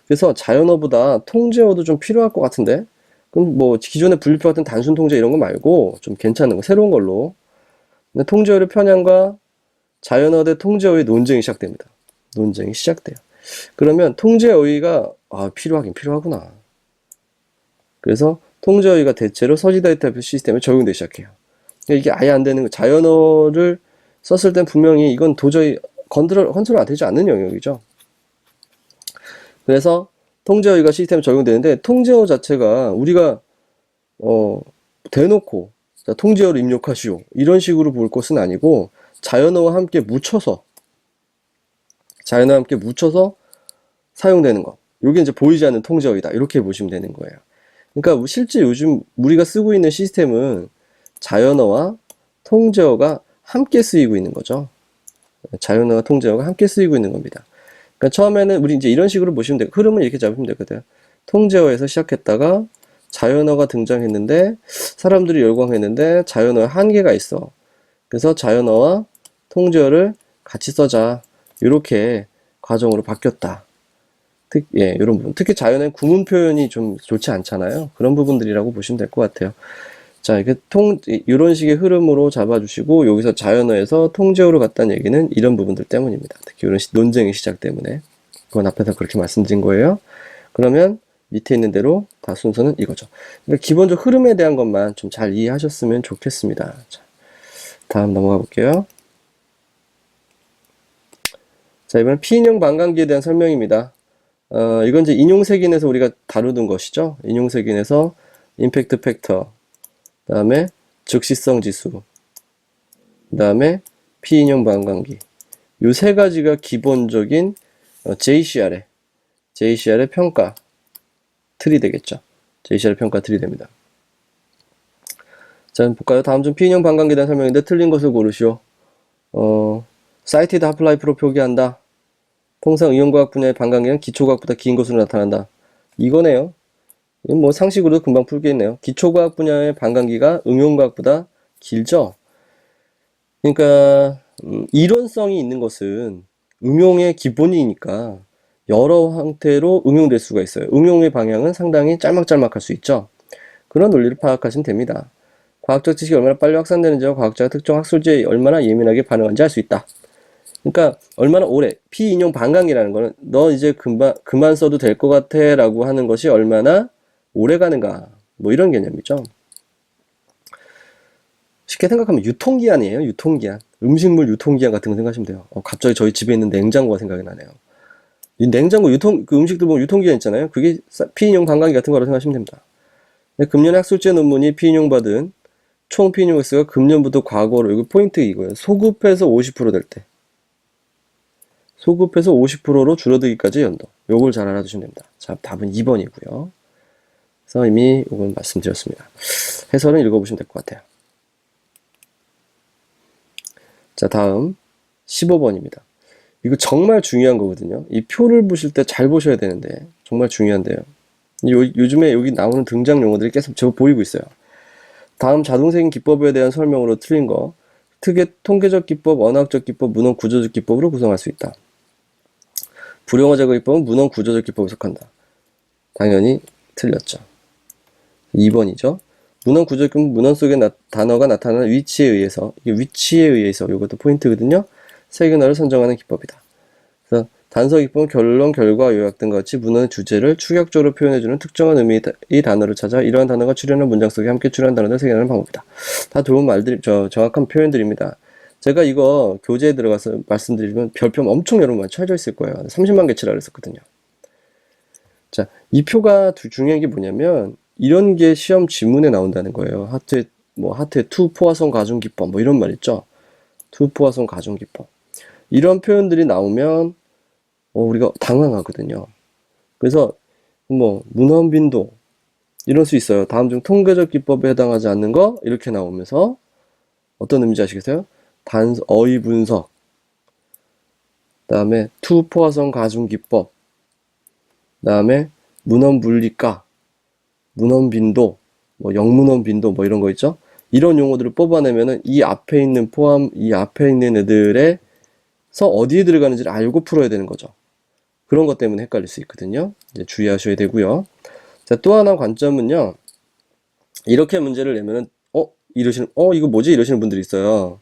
그래서 자연어보다 통제어도 좀 필요할 것 같은데, 그럼 뭐 기존의 분류표 같은 단순 통제 이런 거 말고 좀 괜찮은 거, 새로운 걸로. 근데 통제어의 편향과 자연어 대 통제어의 논쟁이 시작됩니다. 논쟁이 시작돼요. 그러면 통제어의가 필요하긴 필요하구나. 그래서 통제어의가 대체로 서지 데이터베이스 시스템에 적용되기 시작해요. 그러니까 이게 아예 안 되는 거. 자연어를 썼을 땐 분명히 이건 도저히 컨트롤 안 되지 않는 영역이죠. 그래서 통제어의가 시스템에 적용되는데, 통제어 자체가 우리가 대놓고 통제어를 입력하시오 이런 식으로 볼 것은 아니고, 자연어와 함께 묻혀서 사용되는 것. 이게 이제 보이지 않는 통제어이다. 이렇게 보시면 되는 거예요. 그러니까 실제 요즘 우리가 쓰고 있는 시스템은 자연어와 통제어가 함께 쓰이고 있는 거죠. 자연어와 통제어가 함께 쓰이고 있는 겁니다. 그러니까 처음에는 우리 이제 이런 식으로 보시면 되고, 흐름을 이렇게 잡으면 되거든요. 통제어에서 시작했다가 자연어가 등장했는데 사람들이 열광했는데 자연어에 한계가 있어. 그래서 자연어와 통제어를 같이 써자. 이렇게 과정으로 바뀌었다. 이런 부분. 특히 자연어의 구문 표현이 좀 좋지 않잖아요. 그런 부분들이라고 보시면 될 것 같아요. 자, 이런 식의 흐름으로 잡아주시고, 여기서 자연어에서 통제어로 갔다는 얘기는 이런 부분들 때문입니다. 특히 이런 논쟁의 시작 때문에. 그건 앞에서 그렇게 말씀드린 거예요. 그러면 밑에 있는 대로 다 순서는 이거죠. 그러니까 기본적 흐름에 대한 것만 좀 잘 이해하셨으면 좋겠습니다. 자, 다음 넘어가 볼게요. 자, 이번엔 피인용 반감기에 대한 설명입니다. 이건 이제 인용색인에서 우리가 다루던 것이죠. 인용색인에서 임팩트 팩터, 그 다음에 즉시성 지수, 그 다음에 피인용 반감기. 이 세 가지가 기본적인 JCR의 평가 틀이 되겠죠. JCR의 평가 틀이 됩니다. 자, 볼까요? 다음 중 피인용 반감기에 대한 설명인데 틀린 것을 고르시오. 사이티드 하프라이프로 표기한다. 통상 응용과학 분야의 반감기는 기초과학보다 긴 것으로 나타난다. 이거네요. 이건 뭐 상식으로 금방 풀겠네요. 기초과학 분야의 반감기가 응용과학보다 길죠? 그러니까 이론성이 있는 것은 응용의 기본이니까 여러 형태로 응용될 수가 있어요. 응용의 방향은 상당히 짤막짤막할 수 있죠. 그런 논리를 파악하시면 됩니다. 과학적 지식이 얼마나 빨리 확산되는지와 과학자가 특정 학술지에 얼마나 예민하게 반응하는지 알 수 있다. 그러니까 얼마나 오래, 피인용 반감기라는 거는 너 이제 그만 써도 될 것 같아 라고 하는 것이 얼마나 오래 가는가, 뭐 이런 개념이죠. 쉽게 생각하면 유통기한이에요. 유통기한. 음식물 유통기한 같은 거 생각하시면 돼요. 갑자기 저희 집에 있는 냉장고가 생각이 나네요. 이 냉장고 그 음식들 보면 유통기한 있잖아요. 그게 피인용 반감기 같은 거라고 생각하시면 됩니다. 금년에 학술지 논문이 피인용 받은 총 피인용 횟수가 금년부터 과거로, 이거 포인트 이거예요. 소급해서 50% 될 때. 소급해서 50%로 줄어들기까지 연도. 요걸 잘 알아두시면 됩니다. 자, 답은 2번이고요. 그래서 이미 이건 말씀드렸습니다. 해설은 읽어보시면 될 것 같아요. 자, 다음 15번입니다. 이거 정말 중요한 거거든요. 이 표를 보실 때 잘 보셔야 되는데 정말 중요한데요. 요즘에 여기 나오는 등장 용어들이 계속 저 보이고 있어요. 다음 자동생인 기법에 대한 설명으로 틀린 거. 특의 통계적 기법, 언어학적 기법, 문헌 구조적 기법으로 구성할 수 있다. 불용어 제거 기법은 문헌 구조적 기법에 속한다. 당연히 틀렸죠. 2번이죠. 문헌 구조적 기법은 문헌 속에 단어가 나타나는 위치에 의해서, 이게 위치에 의해서, 이것도 포인트거든요. 세균어를 선정하는 기법이다. 그래서 단서 기법은 결론, 결과, 요약 등과 같이 문헌의 주제를 추격적으로 표현해주는 특정한 의미의 단어를 찾아 이러한 단어가 출현한 문장 속에 함께 출현한 단어를 세균하는 방법이다. 다 좋은 말들이, 정확한 표현들입니다. 제가 이거 교재에 들어가서 말씀드리면 별표 엄청 여러 번 쳐져 있을 거예요. 30만 개치라 그랬었거든요. 자, 이 표가 중요한 게 뭐냐면 이런 게 시험 지문에 나온다는 거예요. 하트의 투 포화성 가중 기법 뭐 이런 말 있죠. 투 포화성 가중 기법. 이런 표현들이 나오면 우리가 당황하거든요. 그래서 뭐 문헌 빈도 이럴 수 있어요. 다음 중 통계적 기법에 해당하지 않는 거 이렇게 나오면서 어떤 의미인지 아시겠어요? 어휘 분석, 다음에 투 포화성 가중 기법, 다음에 문헌 분리가, 문헌 빈도, 뭐 영문헌 빈도 뭐 이런 거 있죠? 이런 용어들을 뽑아내면은 이 앞에 있는 애들에서 어디에 들어가는지를 알고 풀어야 되는 거죠. 그런 것 때문에 헷갈릴 수 있거든요. 이제 주의하셔야 되고요. 자, 또 하나 관점은요. 이렇게 문제를 내면은 이거 뭐지? 이러시는 분들이 있어요.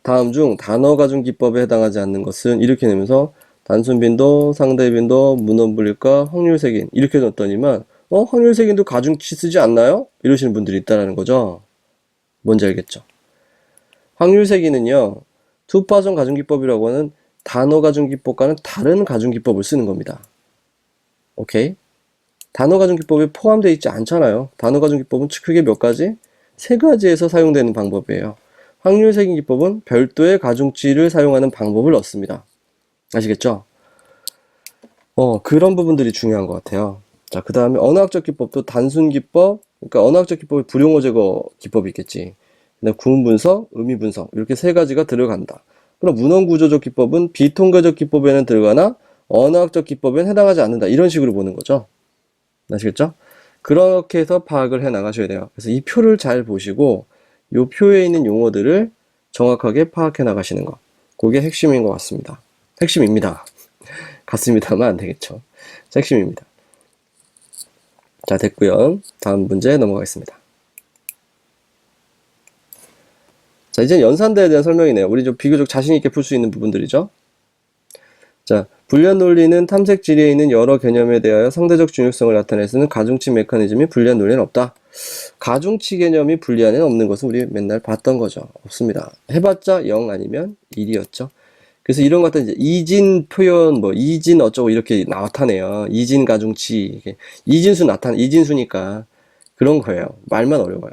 다음 중 단어 가중 기법에 해당하지 않는 것은 이렇게 내면서 단순 빈도, 상대 빈도, 문헌 분리가, 확률 색인 이렇게 넣었더니만 확률 색인도 가중치 쓰지 않나요? 이러시는 분들이 있다라는 거죠. 뭔지 알겠죠? 확률 색인은요. 투파성 가중 기법이라고 하는 단어 가중 기법과는 다른 가중 기법을 쓰는 겁니다. 오케이? 단어 가중 기법에 포함되어 있지 않잖아요. 단어 가중 기법은 크게 몇 가지? 3가지에서 사용되는 방법이에요. 확률 색인 기법은 별도의 가중치를 사용하는 방법을 넣습니다. 아시겠죠? 그런 부분들이 중요한 것 같아요. 자, 그 다음에 언어학적 기법도 단순 기법, 그러니까 언어학적 기법이 불용어 제거 기법이 있겠지. 구문 분석, 의미 분석 이렇게 3가지가 들어간다. 그럼 문헌 구조적 기법은 비통계적 기법에는 들어가나 언어학적 기법에는 해당하지 않는다. 이런 식으로 보는 거죠. 아시겠죠? 그렇게 해서 파악을 해 나가셔야 돼요. 그래서 이 표를 잘 보시고 이 표에 있는 용어들을 정확하게 파악해 나가시는 거. 그게 핵심인 것 같습니다. 핵심입니다. 같습니다만 안 되겠죠. 핵심입니다. 자, 됐고요. 다음 문제 넘어가겠습니다. 자, 이제 연산대에 대한 설명이네요. 우리 좀 비교적 자신 있게 풀 수 있는 부분들이죠. 자, 불리한 논리는 탐색 지리에 있는 여러 개념에 대하여 상대적 중요성을 나타낼 수 있는 가중치 메커니즘이 불리한 논리는 없다. 가중치 개념이 불리한에는 없는 것은 우리 맨날 봤던 거죠. 없습니다. 해봤자 0 아니면 1이었죠. 그래서 이런 것들 이제 이진 표현, 이진 어쩌고 이렇게 나타내요. 이진 가중치. 이진수니까 그런 거예요. 말만 어려워요.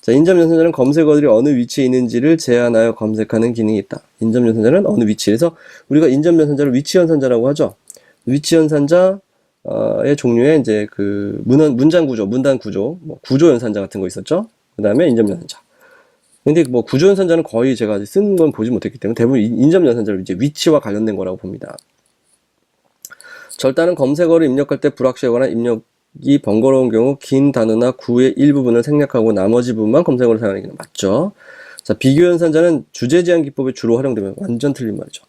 자, 인접연산자는 검색어들이 어느 위치에 있는지를 제한하여 검색하는 기능이 있다. 인접연산자는 어느 위치에서 우리가 인접연산자를 위치연산자라고 하죠. 위치연산자의 종류에 이제 그 문장 구조, 문단 구조, 구조 연산자 같은 거 있었죠. 그 다음에 인접연산자. 근데 구조 연산자는 거의 제가 쓴 건 보지 못했기 때문에 대부분 인접연산자를 이제 위치와 관련된 거라고 봅니다. 절단은 검색어를 입력할 때 불확실하거나 입력이 번거로운 경우 긴 단어나 구의 일부분을 생략하고 나머지 부분만 검색어로 사용하는 게 맞죠. 자, 비교연산자는 주제제한 기법에 주로 활용되면 완전 틀린 말이죠.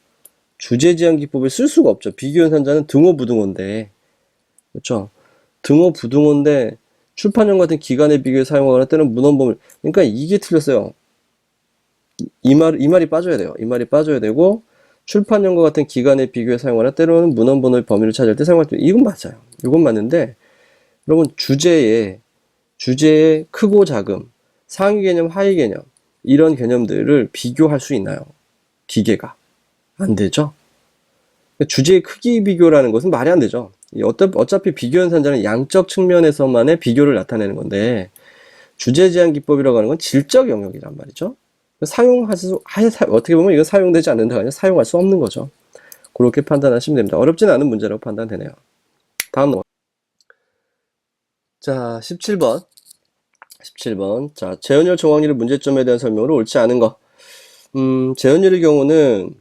주제제한 기법을 쓸 수가 없죠. 비교연산자는 등호부등호인데, 그렇죠? 등호부등호인데 출판형 같은 기관의 비교에 사용하거나 때는 문헌범을, 그러니까 이게 틀렸어요. 이 말이 빠져야 돼요. 이 말이 빠져야 되고, 출판형과 같은 기관의 비교에 사용하나 때로는 문헌번호의 범위를 찾을 때 사용할 때, 이건 맞아요. 이건 맞는데, 여러분 주제의 크고 작음, 상위 개념, 하위 개념, 이런 개념들을 비교할 수 있나요? 기계가. 안 되죠? 주제의 크기 비교라는 것은 말이 안 되죠. 어차피 비교연산자는 양적 측면에서만의 비교를 나타내는 건데, 주제 제한 기법이라고 하는 건 질적 영역이란 말이죠. 어떻게 보면 이건 사용되지 않는다가 아니라 사용할 수 없는 거죠. 그렇게 판단하시면 됩니다. 어렵진 않은 문제라고 판단되네요. 다음 넘어. 자, 17번. 자, 재현율 정확률의 문제점에 대한 설명으로 옳지 않은 거. 재현율의 경우는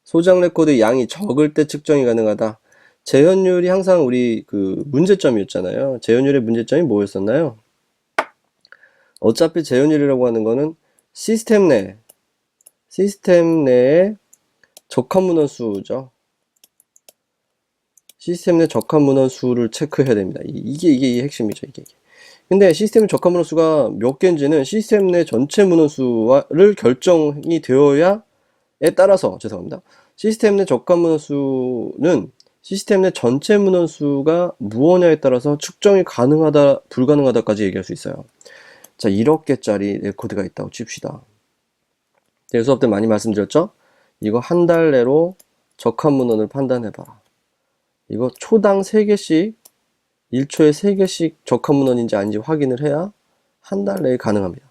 소장 레코드 양이 적을 때 측정이 가능하다. 재현율이 항상 우리 그 문제점이었잖아요. 재현율의 문제점이 뭐였었나요? 어차피 재현율이라고 하는 거는 시스템 내에 적합 문헌 수죠. 시스템 내 적합 문헌 수를 체크해야 됩니다. 이게 핵심이죠. 이게. 근데 시스템 적합 문헌 수가 몇 개인지는 시스템 내 전체 문헌 수를 결정이 되어야에 따라서, 죄송합니다. 시스템 내 적합 문헌 수는 시스템 내 전체 문헌 수가 무엇냐에 따라서 측정이 가능하다, 불가능하다까지 얘기할 수 있어요. 자, 1억 개짜리 레코드가 있다고 칩시다. 수업 때 많이 말씀드렸죠? 이거 한 달 내로 적합 문헌을 판단해봐라. 이거 초당 3개씩, 1초에 3개씩 적합 문헌인지 아닌지 확인을 해야 한 달 내에 가능합니다.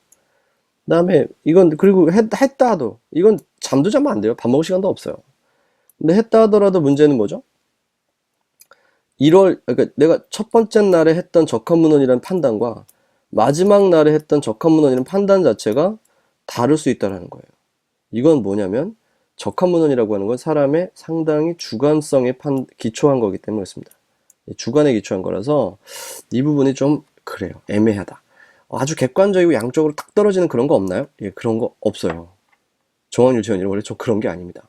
그 다음에 이건, 그리고 했다 하도, 이건 잠도 자면 안 돼요. 밥 먹을 시간도 없어요. 근데 했다 하더라도 문제는 뭐죠? 그러니까 내가 첫 번째 날에 했던 적합 문헌이라는 판단과 마지막 날에 했던 적합 문헌이라는 판단 자체가 다를 수 있다는 거예요. 이건 뭐냐면 적합 문헌이라고 하는 건 사람의 상당히 주관성에 기초한 거기 때문에 그렇습니다. 주관에 기초한 거라서 이 부분이 좀 그래요. 애매하다. 아주 객관적이고 양적으로 딱 떨어지는 그런 거 없나요? 예, 그런 거 없어요. 정확률 재현율은 원래 좀 그런 게 아닙니다.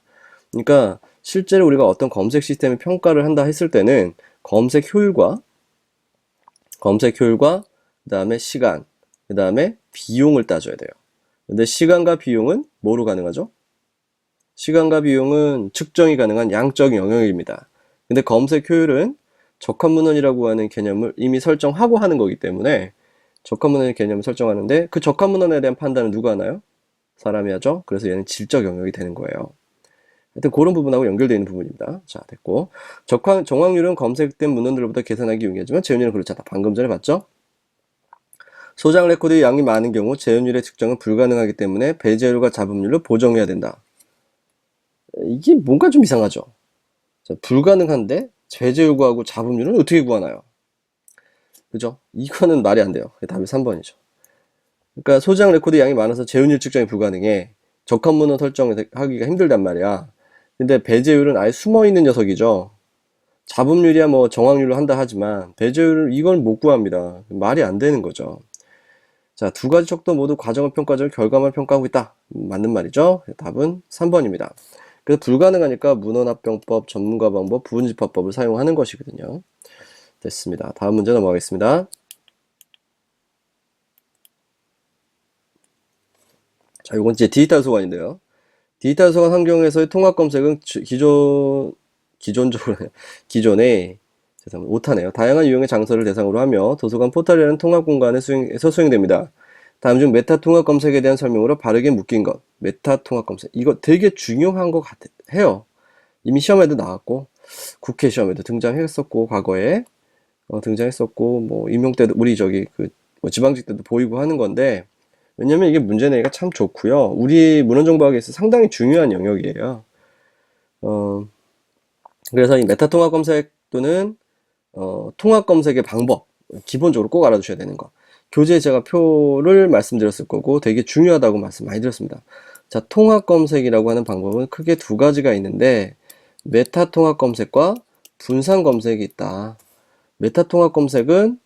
그러니까 실제로 우리가 어떤 검색 시스템의 평가를 한다 했을 때는 검색 효율과 그 다음에 시간, 그 다음에 비용을 따져야 돼요. 근데 시간과 비용은 뭐로 가능하죠? 시간과 비용은 측정이 가능한 양적 영역입니다. 근데 검색 효율은 적합 문헌이라고 하는 개념을 이미 설정하고 하는 거기 때문에 적합 문헌의 개념을 설정하는데 그 적합 문헌에 대한 판단은 누가 하나요? 사람이 하죠. 그래서 얘는 질적 영역이 되는 거예요. 하여튼 그런 부분하고 연결되어 있는 부분입니다. 자, 됐고. 정확률은 검색된 문헌들보다 계산하기 용이하지만 재현율은 그렇지 않다. 방금 전에 봤죠? 소장 레코드의 양이 많은 경우 재현율의 측정은 불가능하기 때문에 배제율과 잡음률로 보정해야 된다. 이게 뭔가 좀 이상하죠? 자, 불가능한데 배제율하고 잡음률은 어떻게 구하나요? 그죠? 이거는 말이 안 돼요. 답이 3번이죠. 그러니까 소장 레코드 양이 많아서 재현율 측정이 불가능해. 적합 문헌 설정하기가 힘들단 말이야. 근데 배제율은 아예 숨어있는 녀석이죠. 잡음률이야 뭐 정확률로 한다 하지만 배제율은 이걸 못 구합니다. 말이 안 되는 거죠. 자, 두 가지 척도 모두 과정을 평가하고 결과만 평가하고 있다. 맞는 말이죠. 답은 3번입니다. 그래서 불가능하니까 문헌합병법, 전문가 방법, 부분집합법을 사용하는 것이거든요. 됐습니다. 다음 문제 넘어가겠습니다. 자, 이건 이제 디지털 소관인데요. 디지털 소관 환경에서의 통합 검색은 기존에 오타네요. 다양한 유형의 장소를 대상으로 하며 도서관 포털이라는 통합 공간에서 수행됩니다. 다음 중 메타 통합 검색에 대한 설명으로 바르게 묶인 것. 메타 통합 검색. 이거 되게 중요한 것 해요. 이미 시험에도 나왔고, 국회 시험에도 등장했었고, 과거에 등장했었고, 뭐 임용 때도 우리 뭐 지방직 때도 보이고 하는 건데, 왜냐면 이게 문제 내기가 참 좋고요. 우리 문헌정보학에서 상당히 중요한 영역이에요. 그래서 이 메타 통합 검색 또는 통합 검색의 방법, 기본적으로 꼭 알아두셔야 되는 거. 교재에 제가 표를 말씀드렸을 거고 되게 중요하다고 말씀 많이 드렸습니다. 자, 통합 검색이라고 하는 방법은 크게 두 가지가 있는데 메타 통합 검색과 분산 검색이 있다. 메타 통합 검색은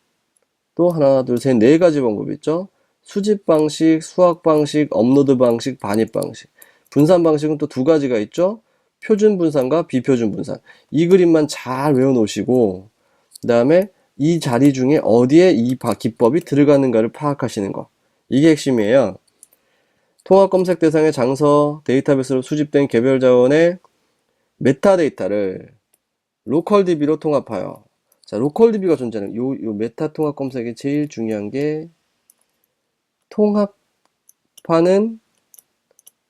또 하나, 둘, 셋, 네 가지 방법이 있죠. 수집 방식, 수학 방식, 업로드 방식, 반입 방식. 분산 방식은 또 두 가지가 있죠. 표준 분산과 비표준 분산. 이 그림만 잘 외워놓으시고, 그 다음에 이 자리 중에 어디에 이 기법이 들어가는가를 파악하시는 거. 이게 핵심이에요. 통합 검색 대상의 장서, 데이터베이스로 수집된 개별 자원의 메타데이터를 로컬 DB로 통합하여. 자, 로컬 DB가 존재하는 요 메타 통합 검색의 제일 중요한 게 통합하는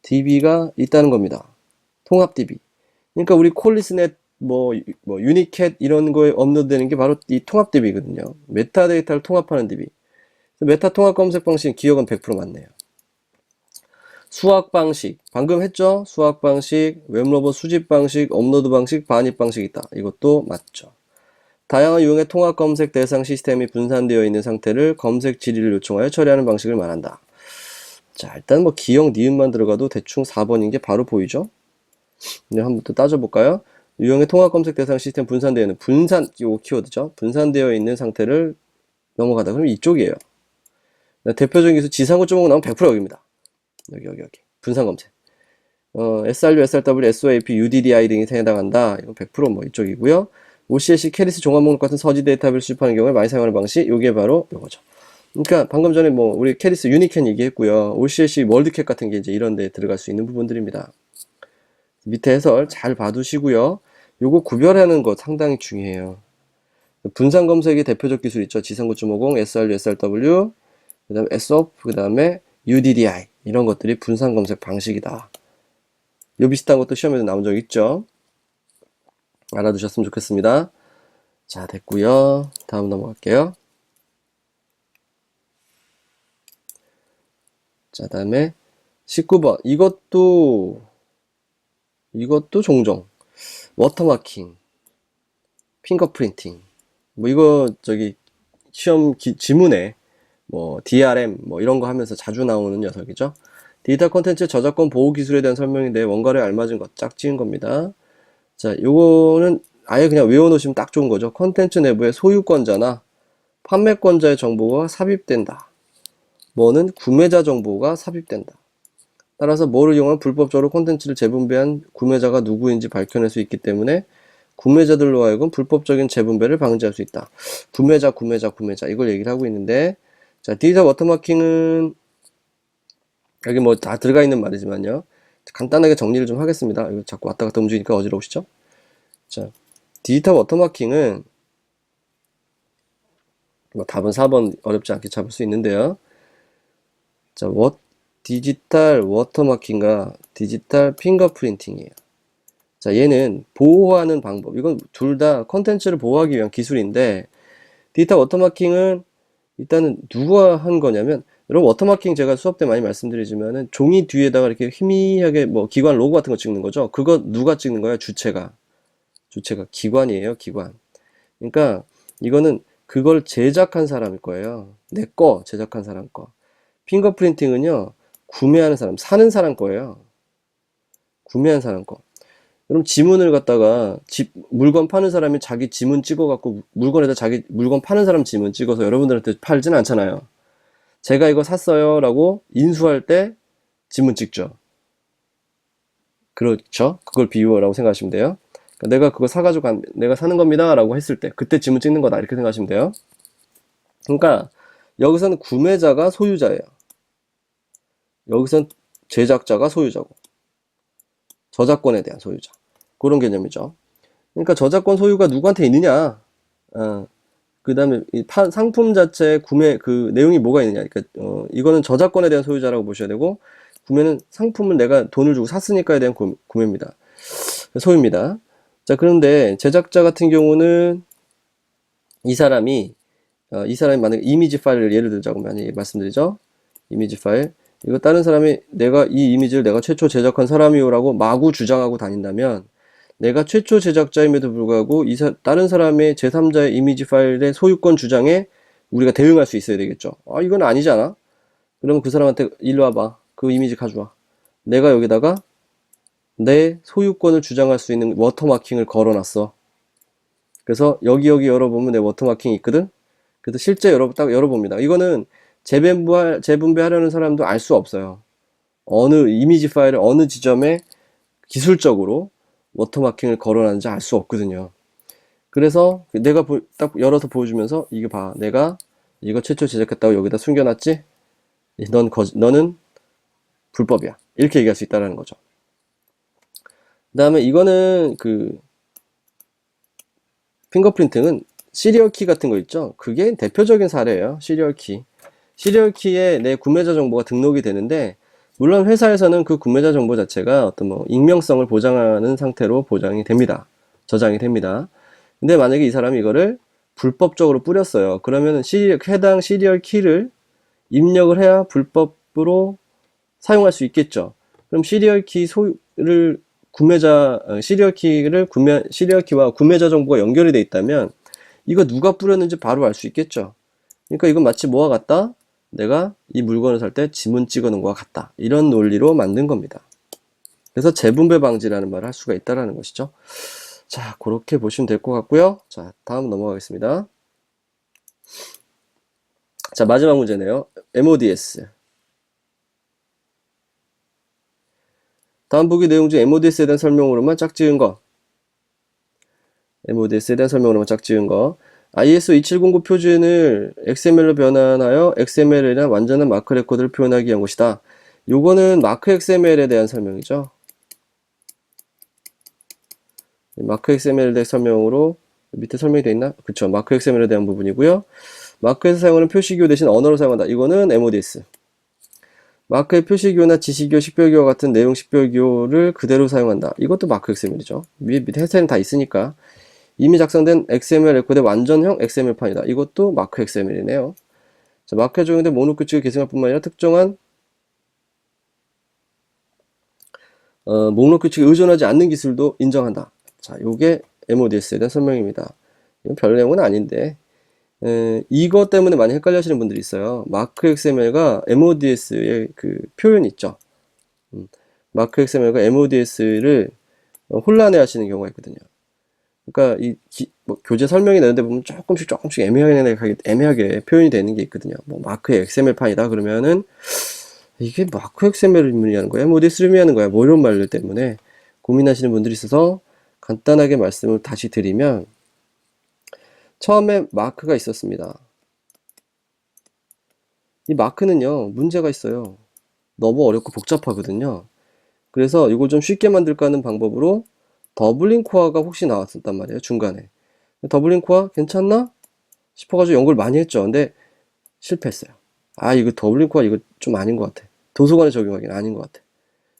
DB가 있다는 겁니다. 통합 DB. 그러니까 우리 콜리스넷 뭐 유니캣 이런 거에 업로드되는 게 바로 이 통합 DB거든요. 메타데이터를 통합하는 DB. 메타 통합 검색 방식 기억은 100% 맞네요. 수학 방식 방금 했죠? 수학 방식, 웹로봇 수집 방식, 업로드 방식, 반입 방식 있다. 이것도 맞죠. 다양한 유형의 통합 검색 대상 시스템이 분산되어 있는 상태를 검색 질의를 요청하여 처리하는 방식을 말한다. 자, 일단 뭐 기억, 니은만 들어가도 대충 4번인 게 바로 보이죠? 네, 한번 또 따져볼까요? 유형의 통합 검색 대상 시스템 분산되어 있는 요 키워드죠? 분산되어 있는 상태를 넘어가다. 그럼 이쪽이에요. 대표적인 기술 지상구 조목 나오면 100% 여기입니다. 여기. 분산 검색. SRU, SRW, SOAP, UDDI 등이 해당한다. 이건 100% 이쪽이고요. OCLC, 캐리스 종합목록 같은 서지 데이터를 수집하는 경우에 많이 사용하는 방식, 요게 바로 요거죠. 그러니까 방금 전에 우리 캐리스 유니캔 얘기했고요. OCLC 월드캣 같은 게 이제 이런 데 들어갈 수 있는 부분들입니다. 밑에 해설 잘 봐두시고요. 요거 구별하는 거 상당히 중요해요. 분산 검색의 대표적 기술 있죠. 지상9.50, SRU, SRW, 그 다음에 SOP, 그 다음에 UDDI. 이런 것들이 분산 검색 방식이다. 요 비슷한 것도 시험에도 나온 적 있죠. 알아두셨으면 좋겠습니다. 자, 됐고요. 다음 넘어갈게요. 자, 다음에 19번. 이것도 종종 워터마킹, 핑거프린팅. 이거 시험 지문에 DRM 이런 거 하면서 자주 나오는 녀석이죠. 디지털 콘텐츠 저작권 보호 기술에 대한 설명인데 원가에 알맞은 것 짝 지은 겁니다. 자, 요거는 아예 그냥 외워놓으시면 딱 좋은 거죠. 콘텐츠 내부에 소유권자나 판매권자의 정보가 삽입된다. 뭐는 구매자 정보가 삽입된다. 따라서 뭐를 이용하면 불법적으로 콘텐츠를 재분배한 구매자가 누구인지 밝혀낼 수 있기 때문에 구매자들로 하여금 불법적인 재분배를 방지할 수 있다. 구매자 이걸 얘기를 하고 있는데, 자, 디지털 워터마킹은 여기 다 들어가 있는 말이지만요. 간단하게 정리를 좀 하겠습니다. 이거 자꾸 왔다 갔다 움직이니까 어지러우시죠? 자, 디지털 워터마킹은 답은 4번 어렵지 않게 잡을 수 있는데요. 자, 디지털 워터마킹과 디지털 핑거프린팅이에요. 자, 얘는 보호하는 방법. 이건 둘 다 컨텐츠를 보호하기 위한 기술인데, 디지털 워터마킹은 일단은 누가 한 거냐면, 여러분 워터마킹 제가 수업 때 많이 말씀드리지만은 종이 뒤에다가 이렇게 희미하게 기관 로고 같은 거 찍는 거죠. 그거 누가 찍는 거야? 주체가 기관이에요, 기관. 그러니까 이거는 그걸 제작한 사람일 거예요. 내 거 제작한 사람 거. 핑거프린팅은요, 구매하는 사람, 사는 사람 거예요. 구매한 사람 거. 그럼 지문을 갖다가 물건 파는 사람이 자기 지문 찍어갖고 물건에다 자기 물건 파는 사람 지문 찍어서 여러분들한테 팔진 않잖아요. 제가 이거 샀어요 라고 인수할 때 지문 찍죠. 그렇죠? 그걸 비유라고 생각하시면 돼요. 그러니까 내가 그거 사가지고 내가 사는 겁니다 라고 했을 때 그때 지문 찍는 거다 이렇게 생각하시면 돼요. 그러니까 여기서는 구매자가 소유자예요. 여기선 제작자가 소유자고, 저작권에 대한 소유자, 그런 개념이죠. 그러니까 저작권 소유가 누구한테 있느냐, 그 다음에 상품 자체 구매 그 내용이 뭐가 있느냐. 그러니까 이거는 저작권에 대한 소유자라고 보셔야 되고, 구매는 상품을 내가 돈을 주고 샀으니까에 대한 구매입니다. 소유입니다. 자, 그런데 제작자 같은 경우는 이 사람이 만약에 이미지 파일을 예를 들자고 많이 말씀드리죠. 이미지 파일. 이거 다른 사람이 내가 이 이미지를 내가 최초 제작한 사람이오라고 마구 주장하고 다닌다면, 내가 최초 제작자임에도 불구하고 다른 사람의 제3자의 이미지 파일의 소유권 주장에 우리가 대응할 수 있어야 되겠죠. 이건 아니잖아. 그러면 그 사람한테 일로 와봐. 그 이미지 가져와. 내가 여기다가 내 소유권을 주장할 수 있는 워터마킹을 걸어놨어. 그래서 여기 열어보면 내 워터마킹이 있거든. 그래서 실제 딱 열어봅니다. 이거는 재분배하려는 사람도 알 수 없어요. 어느 이미지 파일을 어느 지점에 기술적으로 워터마킹을 걸어놨는지 알 수 없거든요. 그래서 내가 딱 열어서 보여주면서 이게 봐, 내가 이거 최초 제작했다고 여기다 숨겨놨지? 너는 불법이야. 이렇게 얘기할 수 있다는 거죠. 그 다음에 이거는 핑거프린팅은 시리얼 키 같은 거 있죠? 그게 대표적인 사례예요. 시리얼 키. 시리얼 키에 내 구매자 정보가 등록이 되는데, 물론 회사에서는 그 구매자 정보 자체가 어떤 익명성을 보장하는 상태로 보장이 됩니다. 저장이 됩니다. 근데 만약에 이 사람이 이거를 불법적으로 뿌렸어요. 그러면 해당 시리얼 키를 입력을 해야 불법으로 사용할 수 있겠죠. 그럼 시리얼 키를 시리얼 키와 구매자 정보가 연결이 돼 있다면 이거 누가 뿌렸는지 바로 알 수 있겠죠. 그러니까 이건 마치 뭐와 같다? 내가 이 물건을 살 때 지문 찍어 놓은 것과 같다. 이런 논리로 만든 겁니다. 그래서 재분배 방지라는 말을 할 수가 있다는 것이죠. 자, 그렇게 보시면 될 것 같고요. 자, 다음 넘어가겠습니다. 자, 마지막 문제네요. MODS. 다음 보기 내용 중 MODS에 대한 설명으로만 짝지은 거. MODS에 대한 설명으로만 짝지은 거. ISO 2709 표준을 XML로 변환하여 XML이란 완전한 마크 레코드를 표현하기 위한 것이다. 요거는 마크 XML에 대한 설명이죠. 마크 XML에 대한 설명으로 밑에 설명이 되어 있나? 그쵸. 마크 XML에 대한 부분이고요. 마크에서 사용하는 표시기호 대신 언어로 사용한다. 이거는 MODS. 마크의 표시기호나 지시기호, 식별기호와 같은 내용 식별기호를 그대로 사용한다. 이것도 마크 XML이죠. 밑에 해설은 다 있으니까. 이미 작성된 XML 레코드의 완전형 XML판이다. 이것도 마크 XML이네요. 자, 마크에 적용된 목록 규칙을 계승할 뿐만 아니라 특정한 목록 규칙에 의존하지 않는 기술도 인정한다. 자, 요게 MODS에 대한 설명입니다. 이건 별 내용은 아닌데 이것 때문에 많이 헷갈려 하시는 분들이 있어요. 마크 XML과 MODS의 표현 있죠. 마크 XML과 MODS를 혼란해 하시는 경우가 있거든요. 그러니까 교재 설명이 되는데 보면 조금씩 애매하게 표현이 되는 게 있거든요. 마크의 XML판이다 그러면은 이게 마크 XML을 의미하는 거야? MODS를 의미하는 거야? 이런 말들 때문에 고민하시는 분들이 있어서 간단하게 말씀을 다시 드리면, 처음에 마크가 있었습니다. 이 마크는요, 문제가 있어요. 너무 어렵고 복잡하거든요. 그래서 이걸 좀 쉽게 만들까 하는 방법으로 더블링 코어가 혹시 나왔었단 말이에요, 중간에. 더블링 코어 괜찮나? 싶어가지고 연구를 많이 했죠. 근데 실패했어요. 이거 더블링 코어 이거 좀 아닌 것 같아. 도서관에 적용하기는 아닌 것 같아.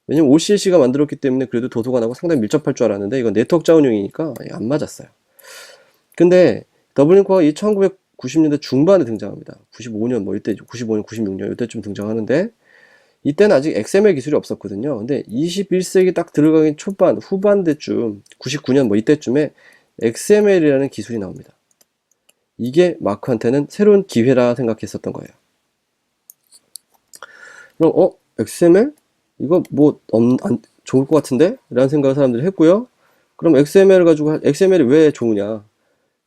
왜냐면 OCLC가 만들었기 때문에 그래도 도서관하고 상당히 밀접할 줄 알았는데 이건 네트워크 자원용이니까 안 맞았어요. 근데 더블링 코어가 이 1990년대 중반에 등장합니다. 95년 이때 95년, 96년 이때쯤 등장하는데 이때는 아직 XML 기술이 없었거든요. 근데 21세기 딱 들어가기 후반대쯤 99년 이때쯤에 XML이라는 기술이 나옵니다. 이게 마크한테는 새로운 기회라 생각했었던 거예요. 그럼 XML? 이거 좋을 것 같은데? 라는 생각을 사람들이 했고요. 그럼 XML을 가지고 XML이 왜 좋으냐?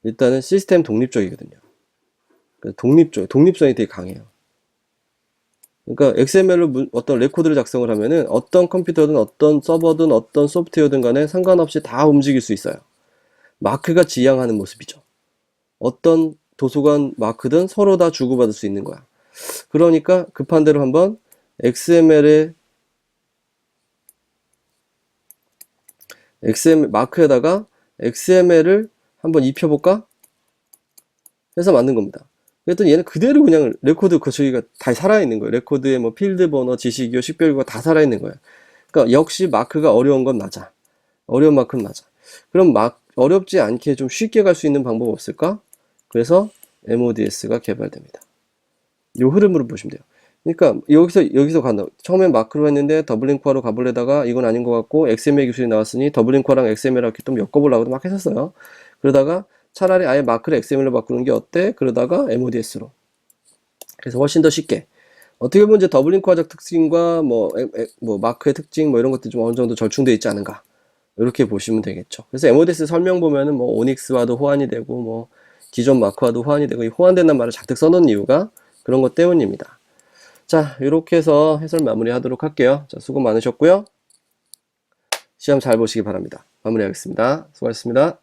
일단은 시스템 독립적이거든요. 독립성이 되게 강해요. 그러니까 XML로 어떤 레코드를 작성을 하면은 어떤 컴퓨터든 어떤 서버든 어떤 소프트웨어든 간에 상관없이 다 움직일 수 있어요. 마크가 지향하는 모습이죠. 어떤 도서관 마크든 서로 다 주고받을 수 있는 거야. 그러니까 급한 대로 한번 마크에다가 XML을 한번 입혀볼까? 해서 만든 겁니다. 그랬더니 얘는 그대로 그냥 레코드 저기가 다 살아있는 거예요. 레코드에 필드 번호, 지시기호, 식별기호가 다 살아있는 거예요. 그러니까 역시 마크가 어려운 건 맞아. 어려운 마크는 맞아. 그럼 어렵지 않게 좀 쉽게 갈 수 있는 방법 없을까? 그래서 MODS가 개발됩니다. 이 흐름으로 보시면 돼요. 그러니까 여기서 간다. 처음엔 마크로 했는데 더블링 코어로 가보려다가 이건 아닌 것 같고 XML 기술이 나왔으니 더블링 코어랑 XML 이렇게 좀 엮어보려고 막 했었어요. 그러다가 차라리 아예 마크를 XML로 바꾸는 게 어때? 그러다가 MODS로. 그래서 훨씬 더 쉽게. 어떻게 보면 이제 더블링 코어적 특징과 마크의 특징 이런 것들이 좀 어느 정도 절충되어 있지 않은가. 이렇게 보시면 되겠죠. 그래서 MODES 설명 보면은 뭐 오닉스와도 호환이 되고 뭐 기존 마크와도 호환이 되고, 이 호환된다는 말을 잔뜩 써놓은 이유가 그런 것 때문입니다. 자, 이렇게 해서 해설 마무리하도록 할게요. 자, 수고 많으셨고요. 시험 잘 보시기 바랍니다. 마무리하겠습니다. 수고하셨습니다.